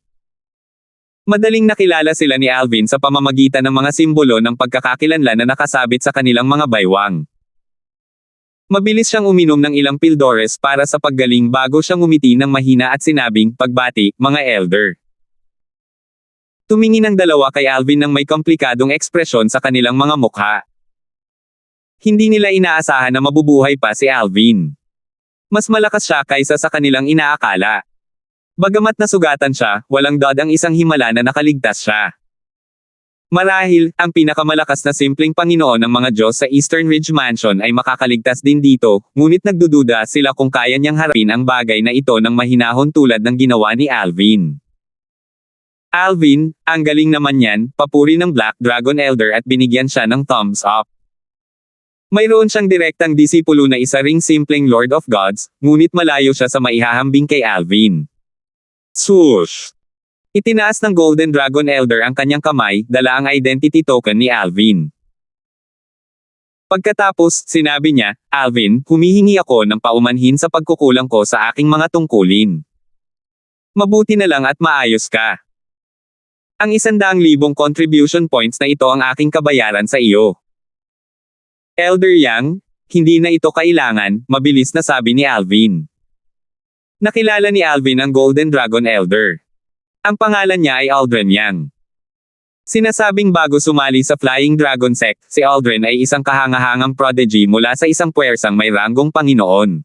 Madaling nakilala sila ni Alvin sa pamamagitan ng mga simbolo ng pagkakakilanlan na nakasabit sa kanilang mga baywang. Mabilis siyang uminom ng ilang pildores para sa paggaling bago siyang ngumiti ng mahina at sinabing, "Pagbati, mga elder." Tumingin ang dalawa kay Alvin ng may komplikadong ekspresyon sa kanilang mga mukha. Hindi nila inaasahan na mabubuhay pa si Alvin. Mas malakas siya kaysa sa kanilang inaakala. Bagamat nasugatan siya, walang dod ang isang himala na nakaligtas siya. Marahil, ang pinakamalakas na simpleng Panginoon ng mga Diyos sa Eastern Ridge Mansion ay makakaligtas din dito, ngunit nagdududa sila kung kaya niyang harapin ang bagay na ito ng mahinahon tulad ng ginawa ni Alvin. Alvin, ang galing naman yan, papuri ng Black Dragon Elder at binigyan siya ng thumbs up. Mayroon siyang direktang disipulo na isa ring simpleng Lord of Gods, ngunit malayo siya sa maihahambing kay Alvin. Swoosh! Itinaas ng Golden Dragon Elder ang kanyang kamay, dala ang identity token ni Alvin. Pagkatapos, sinabi niya, Alvin, humihingi ako ng paumanhin sa pagkukulang ko sa aking mga tungkulin. Mabuti na lang at maayos ka. Ang 100,000 contribution points na ito ang aking kabayaran sa iyo. Elder Yang, hindi na ito kailangan, mabilis na sabi ni Alvin. Nakilala ni Alvin ang Golden Dragon Elder. Ang pangalan niya ay Aldren Yang. Sinasabing bago sumali sa Flying Dragon Sect, si Aldren ay isang kahangahangang prodigy mula sa isang puwersang may ranggong Panginoon.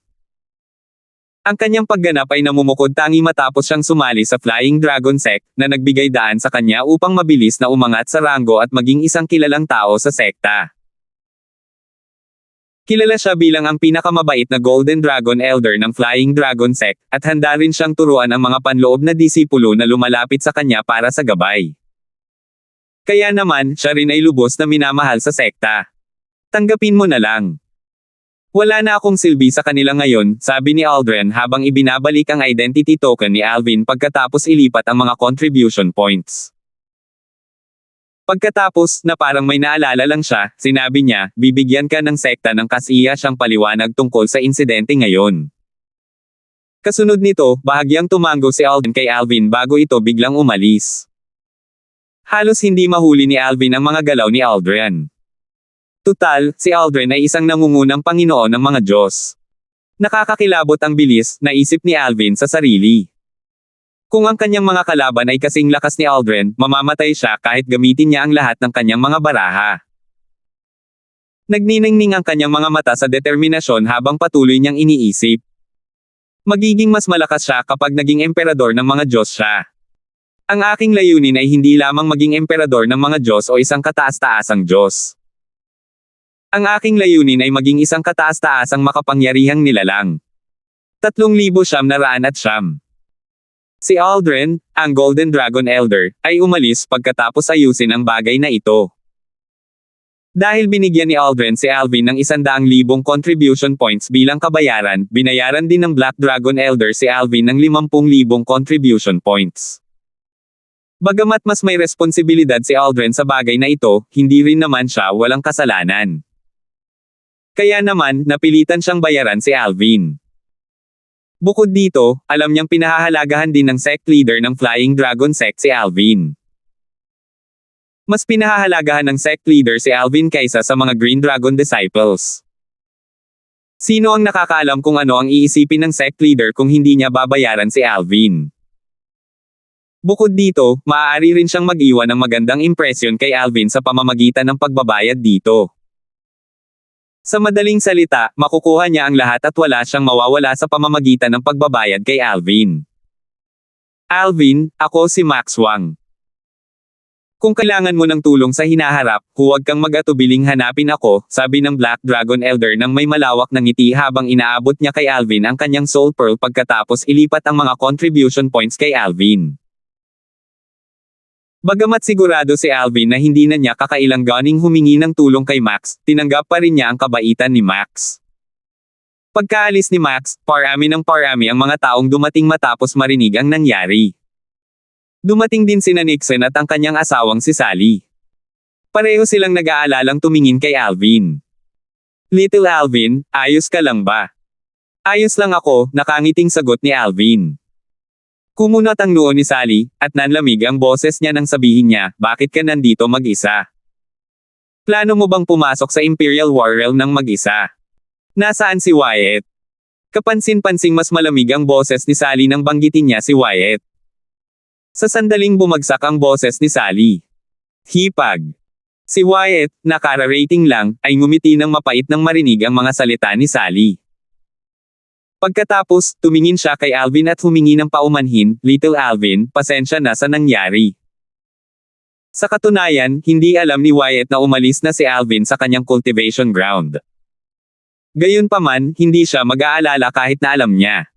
Ang kanyang pagganap ay namumukod tangi matapos siyang sumali sa Flying Dragon Sect, na nagbigay daan sa kanya upang mabilis na umangat sa ranggo at maging isang kilalang tao sa sekta. Kilala siya bilang ang pinakamabait na Golden Dragon Elder ng Flying Dragon Sect, at handa rin siyang turuan ang mga panloob na disipulo na lumalapit sa kanya para sa gabay. Kaya naman, siya rin ay lubos na minamahal sa sekta. Tanggapin mo na lang. Wala na akong silbi sa kanila ngayon, sabi ni Aldren habang ibinabalik ang identity token ni Alvin pagkatapos ilipat ang mga contribution points. Pagkatapos, na parang may naalala lang siya, sinabi niya, bibigyan ka ng sekta ng kasiya siyang paliwanag tungkol sa insidente ngayon. Kasunod nito, bahagyang tumango si Aldrin kay Alvin bago ito biglang umalis. Halos hindi mahuli ni Alvin ang mga galaw ni Aldrin. Tutal, si Aldrin ay isang nangungunang Panginoon ng mga Diyos. Nakakakilabot ang bilis, naisip ni Alvin sa sarili. Kung ang kanyang mga kalaban ay kasing lakas ni Aldrin, mamamatay siya kahit gamitin niya ang lahat ng kanyang mga baraha. Nagniningning ang kanyang mga mata sa determinasyon habang patuloy niyang iniisip. Magiging mas malakas siya kapag naging emperador ng mga Diyos siya. Ang aking layunin ay hindi lamang maging emperador ng mga Diyos o isang kataas-taasang Diyos. Ang aking layunin ay maging isang kataas-taasang makapangyarihang nilalang. 3,909. Si Aldrin, ang Golden Dragon Elder, ay umalis pagkatapos ayusin ang bagay na ito. Dahil binigyan ni Aldrin si Alvin ng 100,000 contribution points bilang kabayaran, binayaran din ng Black Dragon Elder si Alvin ng 50,000 contribution points. Bagamat mas may responsibilidad si Aldrin sa bagay na ito, hindi rin naman siya walang kasalanan. Kaya naman, napilitan siyang bayaran si Alvin. Bukod dito, alam niyang pinahahalagahan din ng sect leader ng Flying Dragon Sect si Alvin. Mas pinahahalagahan ng sect leader si Alvin kaysa sa mga Green Dragon Disciples. Sino ang nakakaalam kung ano ang iisipin ng sect leader kung hindi niya babayaran si Alvin? Bukod dito, maaari rin siyang mag-iwan ng magandang impresyon kay Alvin sa pamamagitan ng pagbabayad dito. Sa madaling salita, makukuha niya ang lahat at wala siyang mawawala sa pamamagitan ng pagbabayad kay Alvin. Alvin, ako si Max Wang. Kung kailangan mo ng tulong sa hinaharap, huwag kang mag-atubiling hanapin ako, sabi ng Black Dragon Elder nang may malawak na ngiti habang inaabot niya kay Alvin ang kanyang Soul Pearl pagkatapos ilipat ang mga contribution points kay Alvin. Bagamat sigurado si Alvin na hindi na niya kakailanganing humingi ng tulong kay Max, tinanggap pa rin niya ang kabaitan ni Max. Pagkaalis ni Max, parami ng parami ang mga taong dumating matapos marinig ang nangyari. Dumating din sina Nixon at ang kanyang asawang si Sally. Pareho silang nag-aalalang tumingin kay Alvin. Little Alvin, ayos ka lang ba? Ayos lang ako, nakangiting sagot ni Alvin. Kumunot ang noo ni Sally, at nanlamig ang boses niya nang sabihin niya, bakit ka nandito mag-isa? Plano mo bang pumasok sa Imperial War Realm ng mag-isa? Nasaan si Wyatt? Kapansin-pansing mas malamig ang boses ni Sally nang banggitin niya si Wyatt. Sa sandaling bumagsak ang boses ni Sally. Hipag. Si Wyatt, nakara-rating lang, ay ngumiti ng mapait nang marinig ang mga salita ni Sally. Pagkatapos, tumingin siya kay Alvin at humingi ng paumanhin, Little Alvin, pasensya na sa nangyari. Sa katunayan, hindi alam ni Wyatt na umalis na si Alvin sa kanyang cultivation ground. Gayunpaman, hindi siya mag-aalala kahit na alam niya.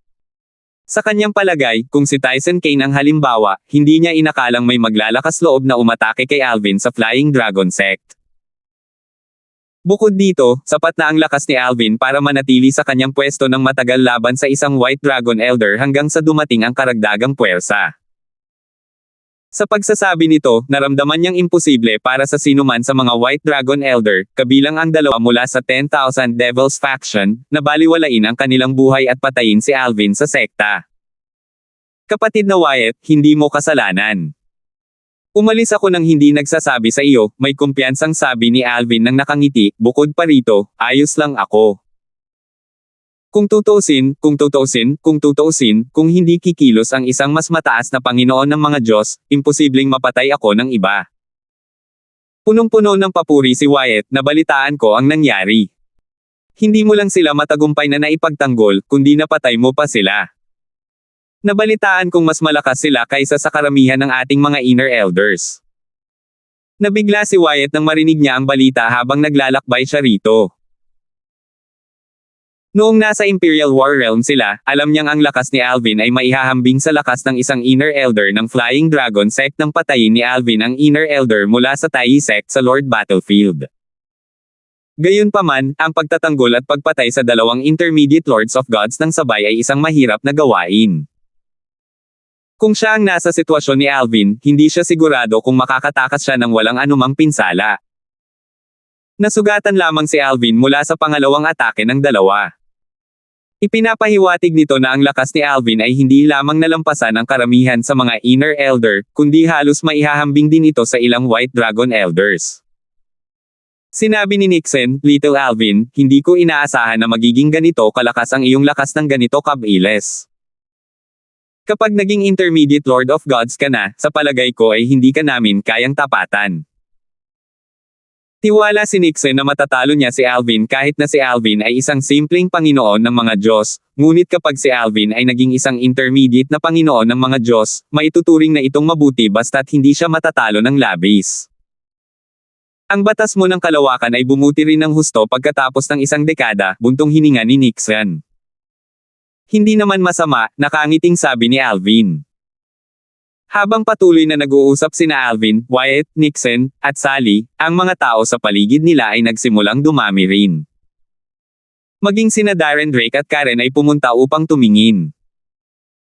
Sa kanyang palagay, kung si Tyson Kane ang halimbawa, hindi niya inakalang may maglalakas loob na umatake kay Alvin sa Flying Dragon Sect. Bukod dito, sapat na ang lakas ni Alvin para manatili sa kanyang pwesto ng matagal laban sa isang White Dragon Elder hanggang sa dumating ang karagdagang puwersa. Sa pagsasabi nito, naramdaman niyang imposible para sa sinuman sa mga White Dragon Elder, kabilang ang dalawa mula sa 10,000 Devils faction, na baliwalain ang kanilang buhay at patayin si Alvin sa sekta. Kapatid na Wyatt, hindi mo kasalanan. Umalis ako nang hindi nagsasabi sa iyo, may kumpiyansang sabi ni Alvin nang nakangiti, bukod pa rito, ayos lang ako. Kung tutuusin, kung hindi kikilos ang isang mas mataas na Panginoon ng mga Diyos, imposibleng mapatay ako ng iba. Punong-puno ng papuri si Wyatt, nabalitaan ko ang nangyari. Hindi mo lang sila matagumpay na naipagtanggol, kundi napatay mo pa sila. Nabalitaan kong mas malakas sila kaysa sa karamihan ng ating mga inner elders. Nabigla si Wyatt nang marinig niya ang balita habang naglalakbay siya rito. Noong nasa Imperial War Realm sila, alam niyang ang lakas ni Alvin ay maihahambing sa lakas ng isang inner elder ng Flying Dragon sect nang patayin ni Alvin ang inner elder mula sa Tai sect sa Lord Battlefield. Gayunpaman, ang pagtatanggol at pagpatay sa dalawang intermediate Lords of Gods ng sabay ay isang mahirap na gawain. Kung siya ang nasa sitwasyon ni Alvin, hindi siya sigurado kung makakatakas siya ng walang anumang pinsala. Nasugatan lamang si Alvin mula sa pangalawang atake ng dalawa. Ipinapahiwatig nito na ang lakas ni Alvin ay hindi lamang nalampasan ang karamihan sa mga inner elder, kundi halos maihahambing din ito sa ilang White Dragon Elders. Sinabi ni Nixon, Little Alvin, hindi ko inaasahan na magiging ganito kalakas ang iyong lakas ng ganito kabilis. Kapag naging intermediate Lord of Gods ka na, sa palagay ko ay hindi ka namin kayang tapatan. Tiwala si Nixon na matatalo niya si Alvin kahit na si Alvin ay isang simpleng Panginoon ng mga Diyos, ngunit kapag si Alvin ay naging isang intermediate na Panginoon ng mga Diyos, maituturing na itong mabuti basta't hindi siya matatalo ng labis. Ang batas mo ng kalawakan ay bumuti rin ng husto pagkatapos ng isang dekada, buntong hininga ni Nixon. Hindi naman masama, nakangiting sabi ni Alvin. Habang patuloy na nag-uusap sina Alvin, Wyatt, Nixon, at Sally, ang mga tao sa paligid nila ay nagsimulang dumami rin. Maging sina Darren Drake at Karen ay pumunta upang tumingin.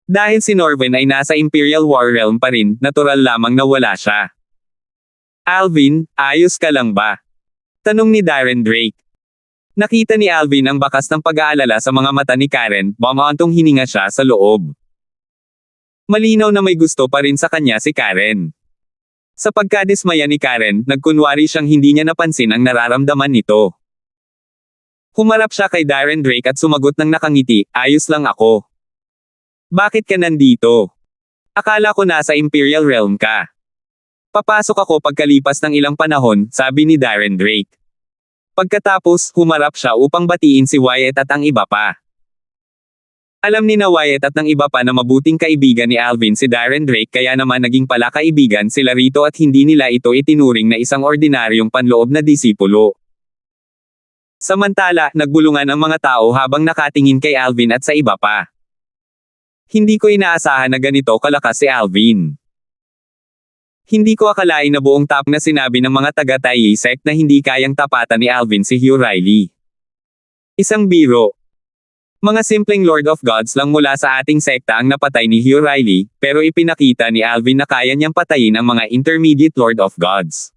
Dahil si Norvin ay nasa Imperial War Realm pa rin, natural lamang na wala siya. Alvin, ayos ka lang ba? Tanong ni Darren Drake. Nakita ni Alvin ang bakas ng pag-aalala sa mga mata ni Karen, bumantong hininga siya sa loob. Malinaw na may gusto pa rin sa kanya si Karen. Sa pagkadismaya ni Karen, nagkunwari siyang hindi niya napansin ang nararamdaman nito. Humarap siya kay Darren Drake at sumagot ng nakangiti, ayos lang ako. Bakit ka nandito? Akala ko nasa Imperial Realm ka. Papasok ako pagkalipas ng ilang panahon, sabi ni Darren Drake. Pagkatapos, humarap siya upang batiin si Wyatt at ang iba pa. Alam ni na Wyatt at ng iba pa na mabuting kaibigan ni Alvin si Darren Drake kaya naman naging pala kaibigan sila rito at hindi nila ito itinuring na isang ordinaryong panloob na disipulo. Samantala, nagbulungan ang mga tao habang nakatingin kay Alvin at sa iba pa. Hindi ko inaasahan na ganito kalakas si Alvin. Hindi ko akalain na buong top na sinabi ng mga taga-Tai sect na hindi kayang tapatan ni Alvin si Hugh Riley. Isang biro. Mga simpleng Lord of Gods lang mula sa ating sekta ang napatay ni Hugh Riley, pero ipinakita ni Alvin na kaya niyang patayin ang mga intermediate Lord of Gods.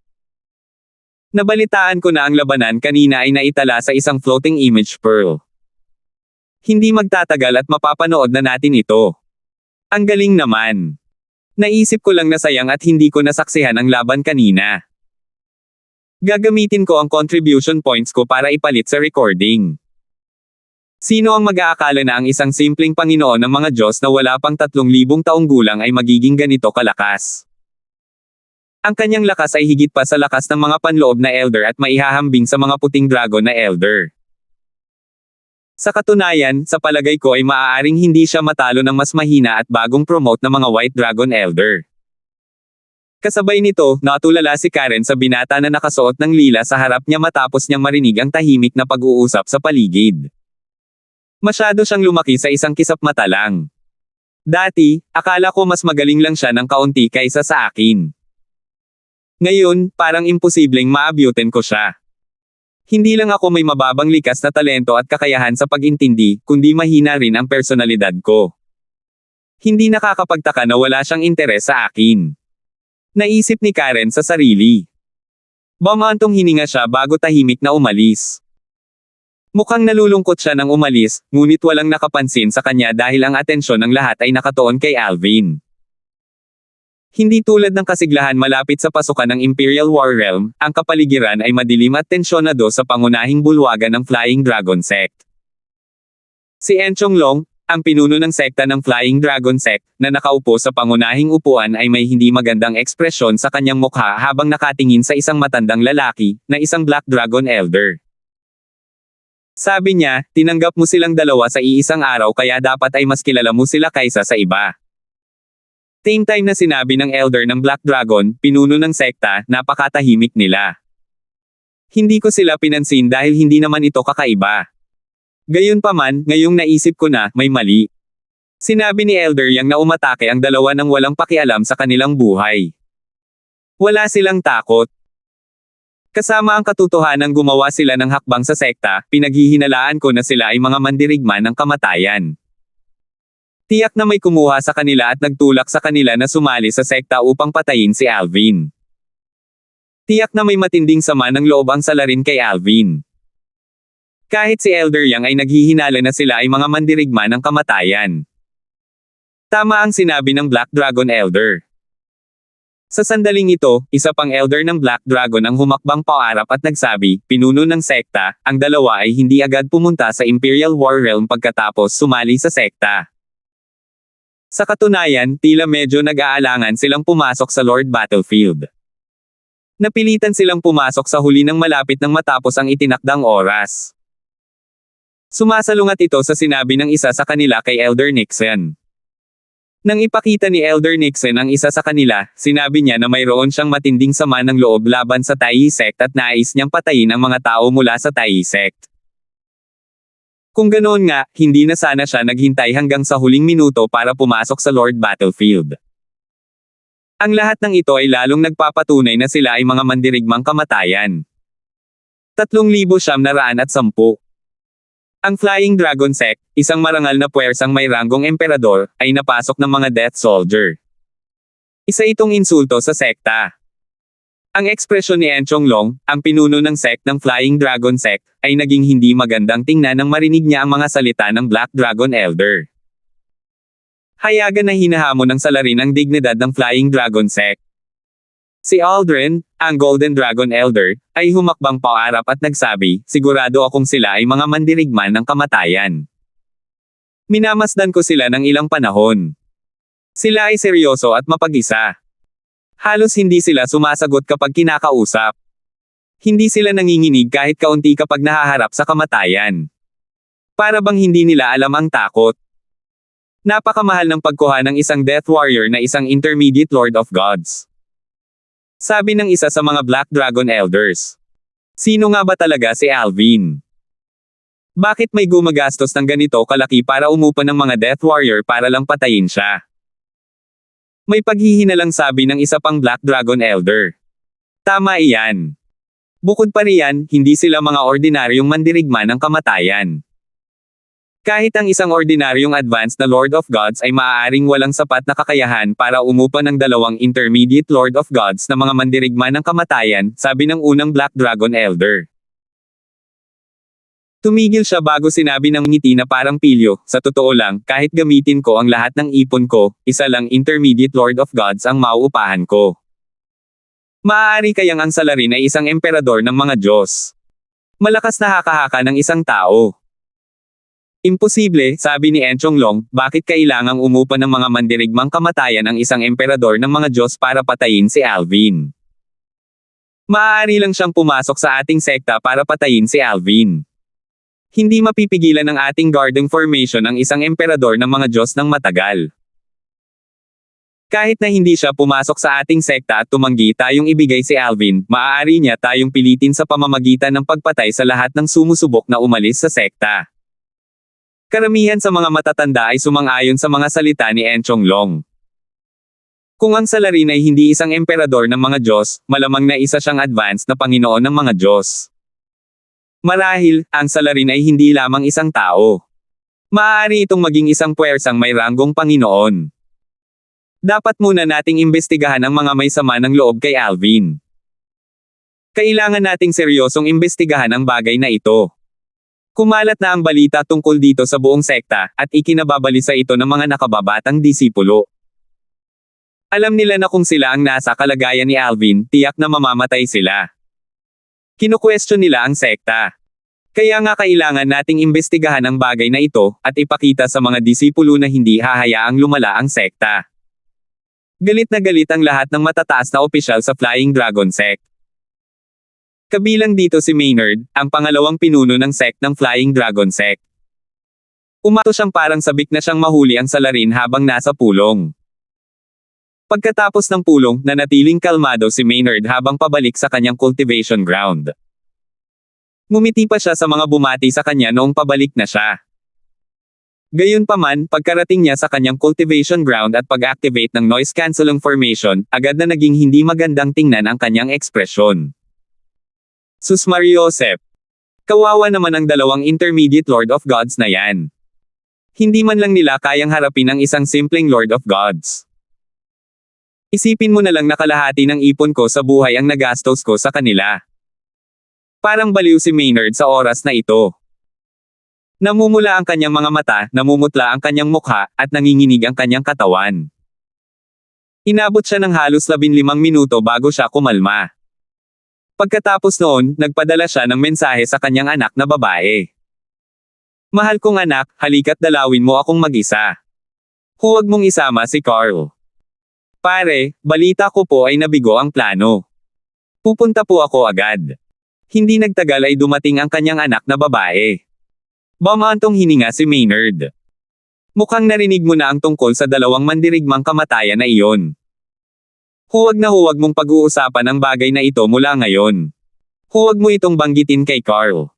Nabalitaan ko na ang labanan kanina ay naitala sa isang floating image pearl. Hindi magtatagal at mapapanood na natin ito. Ang galing naman. Naisip ko lang na sayang at hindi ko nasaksihan ang laban kanina. Gagamitin ko ang contribution points ko para ipalit sa recording. Sino ang mag-aakala na ang isang simpleng Panginoon ng mga Diyos na wala pang 3,000 taong gulang ay magiging ganito kalakas? Ang kanyang lakas ay higit pa sa lakas ng mga panloob na elder at maihahambing sa mga puting dragon na elder. Sa katunayan, sa palagay ko ay maaaring hindi siya matalo ng mas mahina at bagong promote na mga White Dragon Elder. Kasabay nito, natulala si Karen sa binata na nakasuot ng lila sa harap niya matapos niyang marinig ang tahimik na pag-uusap sa paligid. Masyado siyang lumaki sa isang kisap mata lang. Dati, akala ko mas magaling lang siya ng kaunti kaysa sa akin. Ngayon, parang imposibleng maabyutin ko siya. Hindi lang ako may mababang likas na talento at kakayahan sa pag-intindi, kundi mahina rin ang personalidad ko. Hindi nakakapagtaka na wala siyang interes sa akin. Naisip ni Karen sa sarili. Bumantong hininga siya bago tahimik na umalis. Mukhang nalulungkot siya nang umalis, ngunit walang nakapansin sa kanya dahil ang atensyon ng lahat ay nakatuon kay Alvin. Hindi tulad ng kasiglahan malapit sa pasukan ng Imperial War Realm, ang kapaligiran ay madilim at tensyonado sa pangunahing bulwagan ng Flying Dragon Sect. Si Enchong Long, ang pinuno ng sekta ng Flying Dragon Sect, na nakaupo sa pangunahing upuan ay may hindi magandang ekspresyon sa kanyang mukha habang nakatingin sa isang matandang lalaki, na isang Black Dragon Elder. Sabi niya, tinanggap mo silang dalawa sa iisang araw kaya dapat ay mas kilala mo sila kaysa sa iba. Same time na sinabi ng elder ng Black Dragon, pinuno ng sekta, napakatahimik nila. Hindi ko sila pinansin dahil hindi naman ito kakaiba. Gayunpaman, ngayong naisip ko na, may mali. Sinabi ni Elder Yang na umatake ang dalawa nang walang pakialam sa kanilang buhay. Wala silang takot. Kasama ang katotohanan gumawa sila ng hakbang sa sekta, pinaghihinalaan ko na sila ay mga mandirigma ng kamatayan. Tiyak na may kumuha sa kanila at nagtulak sa kanila na sumali sa sekta upang patayin si Alvin. Tiyak na may matinding sama ng loob ang salarin kay Alvin. Kahit si Elder Yang ay naghihinala na sila ay mga mandirigma ng kamatayan. Tama ang sinabi ng Black Dragon Elder. Sa sandaling ito, isa pang elder ng Black Dragon ang humakbang paarap at nagsabi, pinuno ng sekta, ang dalawa ay hindi agad pumunta sa Imperial War Realm pagkatapos sumali sa sekta. Sa katunayan, tila medyo nag-aalangan silang pumasok sa Lord Battlefield. Napilitan silang pumasok sa huli ng malapit nang matapos ang itinakdang oras. Sumasalungat ito sa sinabi ng isa sa kanila kay Elder Nixon. Nang ipakita ni Elder Nixon ang isa sa kanila, sinabi niya na mayroon siyang matinding sama ng loob laban sa Tai Sect at nais niyang patayin ang mga tao mula sa Tai Sect. Kung ganoon nga, hindi na sana siya naghintay hanggang sa huling minuto para pumasok sa Lord Battlefield. Ang lahat ng ito ay lalong nagpapatunay na sila ay mga mandirigmang kamatayan. 3,910. Ang Flying Dragon Sect, isang marangal na puwersang may ranggong emperador, ay napasok ng mga Death Soldier. Isa itong insulto sa sekta. Ang ekspresyon ni Enchong Long, ang pinuno ng sect ng Flying Dragon Sect, ay naging hindi magandang tingnan nang marinig niya ang mga salita ng Black Dragon Elder. Hayagan na hinahamon ng salarin ang dignidad ng Flying Dragon Sect. Si Aldrin, ang Golden Dragon Elder, ay humakbang paarap at nagsabi, sigurado akong sila ay mga mandirigma ng kamatayan. Minamasdan ko sila ng ilang panahon. Sila ay seryoso at mapag-isa. Halos hindi sila sumasagot kapag kinakausap. Hindi sila nanginginig kahit kaunti kapag nahaharap sa kamatayan. Para bang hindi nila alam ang takot. Napakamahal ng pagkuha ng isang Death Warrior na isang Intermediate Lord of Gods. Sabi ng isa sa mga Black Dragon Elders. Sino nga ba talaga si Alvin? Bakit may gumagastos ng ganito kalaki para umupa ng mga Death Warrior para lang patayin siya? May paghihinalang sabi ng isa pang Black Dragon Elder. Tama iyan. Bukod pa riyan, hindi sila mga ordinaryong mandirigma ng kamatayan. Kahit ang isang ordinaryong advanced na Lord of Gods ay maaaring walang sapat na kakayahan para umupa ng dalawang Intermediate Lord of Gods na mga mandirigma ng kamatayan, sabi ng unang Black Dragon Elder. Tumigil siya bago sinabi ng ngiti na parang pilyo, sa totoo lang, kahit gamitin ko ang lahat ng ipon ko, isa lang Intermediate Lord of Gods ang mauupahan ko. Maaari kayang ang salarin ay isang emperador ng mga Diyos. Malakas na haka-haka ng isang tao. Imposible, sabi ni Enchong Long, bakit kailangang umupa ng mga mandirigmang kamatayan ang isang emperador ng mga Diyos para patayin si Alvin? Maaari lang siyang pumasok sa ating sekta para patayin si Alvin. Hindi mapipigilan ng ating guarding formation ang isang emperador ng mga Diyos ng matagal. Kahit na hindi siya pumasok sa ating sekta at tumanggi tayong ibigay si Alvin, maaari niya tayong pilitin sa pamamagitan ng pagpatay sa lahat ng sumusubok na umalis sa sekta. Karamihan sa mga matatanda ay sumang-ayon sa mga salita ni Enchong Long. Kung ang salarin ay hindi isang emperador ng mga Diyos, malamang na isa siyang advanced na Panginoon ng mga Diyos. Marahil, ang salarin ay hindi lamang isang tao. Maaari itong maging isang puwersang may ranggong Panginoon. Dapat muna nating imbestigahan ang mga may sama ng loob kay Alvin. Kailangan nating seryosong imbestigahan ang bagay na ito. Kumalat na ang balita tungkol dito sa buong sekta, at ikinababalisa ito ng mga nakababatang disipulo. Alam nila na kung sila ang nasa kalagayan ni Alvin, tiyak na mamamatay sila. Kinu-question nila ang sekta. Kaya nga kailangan nating imbestigahan ang bagay na ito, at ipakita sa mga disipulo na hindi hahayaang lumala ang sekta. Galit na galit ang lahat ng matataas na opisyal sa Flying Dragon Sect. Kabilang dito si Maynard, ang pangalawang pinuno ng sect ng Flying Dragon Sect. Umato siyang parang sabik na siyang mahuli ang salarin habang nasa pulong. Pagkatapos ng pulong, nanatiling kalmado si Maynard habang pabalik sa kanyang cultivation ground. Ngumiti pa siya sa mga bumati sa kanya noong pabalik na siya. Gayunpaman, pagkarating niya sa kanyang cultivation ground at pag-activate ng noise cancelling formation, agad na naging hindi magandang tingnan ang kanyang ekspresyon. Sus Mariosep. Kawawa naman ang dalawang intermediate Lord of Gods na yan. Hindi man lang nila kayang harapin ang isang simpleng Lord of Gods. Isipin mo na lang na kalahati ng ipon ko sa buhay ang nagastos ko sa kanila. Parang baliw si Maynard sa oras na ito. Namumula ang kanyang mga mata, namumutla ang kanyang mukha, at nanginginig ang kanyang katawan. Inabot siya ng halos 15 minuto bago siya kumalma. Pagkatapos noon, nagpadala siya ng mensahe sa kanyang anak na babae. Mahal kong anak, halika't dalawin mo akong mag-isa. Huwag mong isama si Carl. Pare, balita ko po ay nabigo ang plano. Pupunta po ako agad. Hindi nagtagal ay dumating ang kanyang anak na babae. Bumantong hininga si Maynard. Mukhang narinig mo na ang tungkol sa dalawang mandirigmang kamatayan na iyon. Huwag na huwag mong pag-uusapan ang bagay na ito mula ngayon. Huwag mo itong banggitin kay Carl.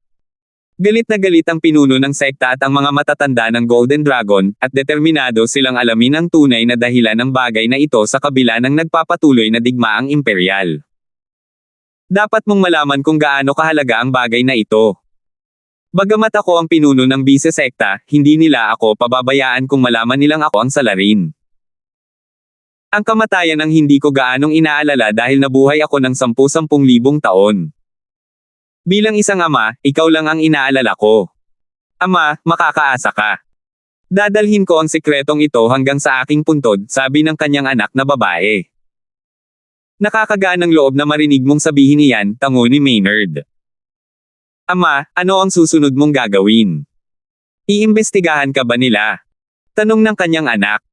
Galit na galit ang pinuno ng sekta at ang mga matatanda ng Golden Dragon, at determinado silang alamin ang tunay na dahilan ng bagay na ito sa kabila ng nagpapatuloy na digmaang imperial. Dapat mong malaman kung gaano kahalaga ang bagay na ito. Bagamat ako ang pinuno ng bise-sekta, hindi nila ako pababayaan kung malaman nilang ako ang salarin. Ang kamatayan ang hindi ko gaanong inaalala dahil nabuhay ako ng 10,000 taon. Bilang isang ama, ikaw lang ang inaalala ko. Ama, makakaasa ka. Dadalhin ko ang sikretong ito hanggang sa aking puntod, sabi ng kanyang anak na babae. Nakakagaan ng loob na marinig mong sabihin iyan, tango ni Maynard. Ama, ano ang susunod mong gagawin? Iimbestigahan ka ba nila? Tanong ng kanyang anak.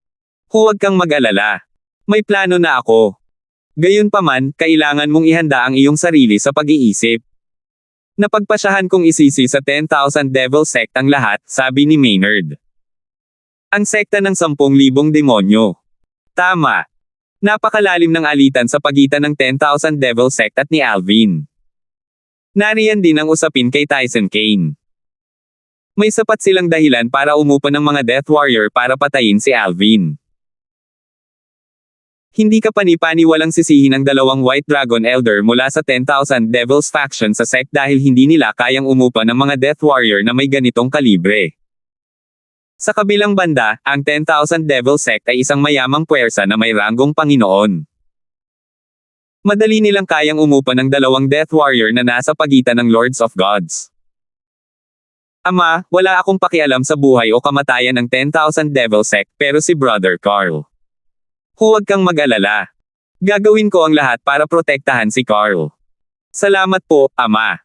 Huwag kang mag-alala. May plano na ako. Gayunpaman, kailangan mong ihanda ang iyong sarili sa pag-iisip. Napagpasyahan kong isisi sa 10,000 Devil Sect ang lahat, sabi ni Maynard. Ang sekta ng 10,000 demonyo. Tama. Napakalalim ng alitan sa pagitan ng 10,000 Devil Sect at ni Alvin. Nariyan din ang usapin kay Tyson Kane. May sapat silang dahilan para umupa ng mga Death Warrior para patayin si Alvin. Hindi ka pani-paniwalang sisihin ang dalawang White Dragon Elder mula sa 10,000 Devils faction sa sect dahil hindi nila kayang umupa ng mga Death Warrior na may ganitong kalibre. Sa kabilang banda, ang 10,000 Devil Sect ay isang mayamang puwersa na may ranggong Panginoon. Madali nilang kayang umupa ng dalawang Death Warrior na nasa pagitan ng Lords of Gods. Ama, wala akong pakialam sa buhay o kamatayan ng 10,000 Devil Sect pero si Brother Carl. Huwag kang mag-alala. Gagawin ko ang lahat para protektahan si Carl. Salamat po, Ama.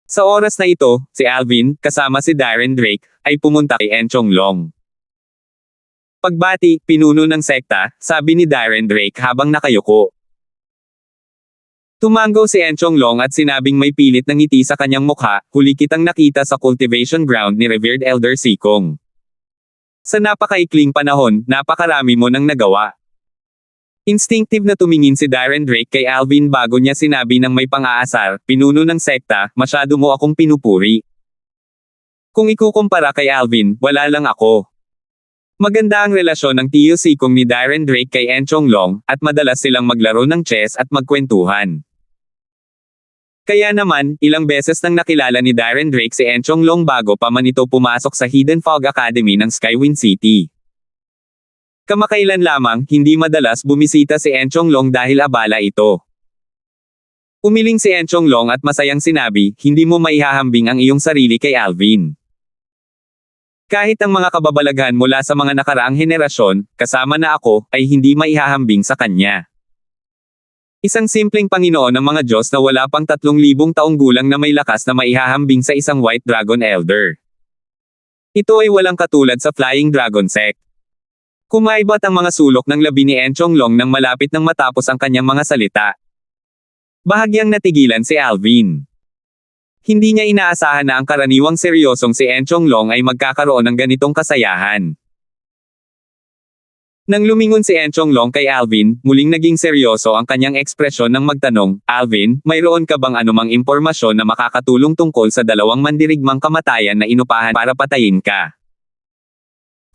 Sa oras na ito, si Alvin, kasama si Darren Drake, ay pumunta kay Enchong Long. Pagbati, pinuno ng sekta, sabi ni Darren Drake habang nakayuko. Tumango si Enchong Long at sinabing may pilit ng ngiti sa kanyang mukha, huli kitang nakita sa cultivation ground ni Revered Elder Sikong. Sa napakaikling panahon, napakarami mo nang nagawa. Instinctive na tumingin si Darren Drake kay Alvin bago niya sinabi ng may pang-aasar, pinuno ng sekta, masyado mo akong pinupuri. Kung ikukumpara kay Alvin, wala lang ako. Maganda ang relasyon ng Tiyo Sikong ni Darren Drake kay Enchong Long, at madalas silang maglaro ng chess at magkwentuhan. Kaya naman, ilang beses nang nakilala ni Darren Drake si Enchong Long bago pa man ito pumasok sa Hidden Fog Academy ng Skywind City. Kamakailan lamang, hindi madalas bumisita si Enchong Long dahil abala ito. Umiling si Enchong Long at masayang sinabi, hindi mo maihahambing ang iyong sarili kay Alvin. Kahit ang mga kababalaghan mula sa mga nakaraang henerasyon, kasama na ako, ay hindi maihahambing sa kanya. Isang simpleng Panginoon ng mga Diyos na wala pang 3,000 taong gulang na may lakas na maihahambing sa isang White Dragon Elder. Ito ay walang katulad sa Flying Dragon Sect. Kumaibat ang mga sulok ng labi ni Enchong Long nang malapit nang matapos ang kanyang mga salita. Bahagyang natigilan si Alvin. Hindi niya inaasahan na ang karaniwang seryosong si Enchong Long ay magkakaroon ng ganitong kasayahan. Nang lumingon si Enchong Long kay Alvin, muling naging seryoso ang kanyang ekspresyon nang magtanong, Alvin, mayroon ka bang anumang impormasyon na makakatulong tungkol sa 2 mandirigmang kamatayan na inupahan para patayin ka?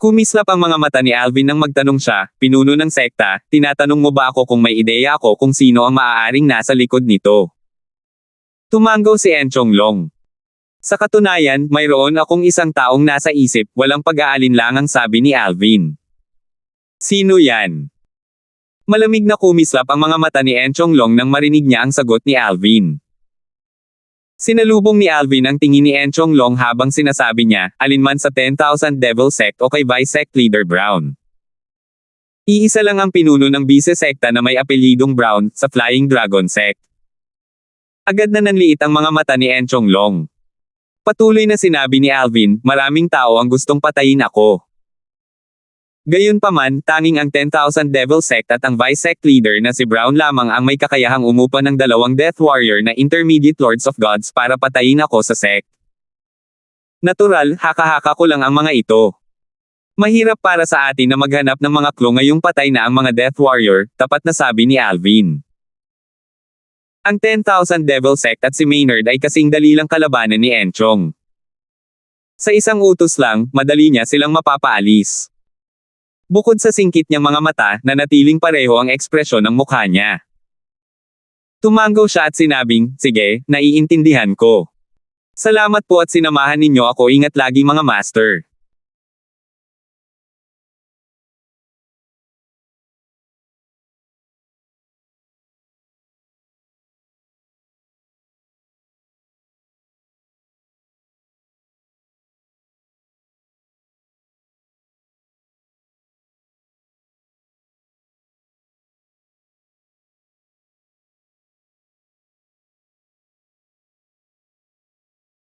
Kumislap ang mga mata ni Alvin nang magtanong siya, pinuno ng sekta, tinatanong mo ba ako kung may ideya ako kung sino ang maaaring nasa likod nito? Tumango si Enchong Long. Sa katunayan, mayroon akong isang taong nasa isip, walang pag-aalinlangang sabi ni Alvin. Sino yan? Malamig na kumislap ang mga mata ni Enchong Long nang marinig niya ang sagot ni Alvin. Sinalubong ni Alvin ang tingin ni Enchong Long habang sinasabi niya, alinman sa 10,000 Devil Sect o kay Vice Sect Leader Brown. Iisa lang ang pinuno ng Vice Secta na may apelyidong Brown, sa Flying Dragon Sect. Agad na nanliit ang mga mata ni Enchong Long. Patuloy na sinabi ni Alvin, maraming tao ang gustong patayin ako. Gayunpaman, tanging ang 10,000 Devil Sect at ang Vice Sect Leader na si Brown lamang ang may kakayahang umupa ng 2 Death Warrior na Intermediate Lords of Gods para patayin ako sa sect. Natural, haka-haka ko lang ang mga ito. Mahirap para sa atin na maghanap ng mga clue ngayong patay na ang mga Death Warrior, tapat na sabi ni Alvin. Ang 10,000 Devil Sect at si Maynard ay kasing dali lang kalabanan ni Enchong. Sa isang utos lang, madali niya silang mapapaalis. Bukod sa singkit niyang mga mata, nanatiling pareho ang ekspresyon ng mukha niya. Tumango siya at sinabing, sige, naiintindihan ko. Salamat po at sinamahan ninyo ako, ingat lagi mga master.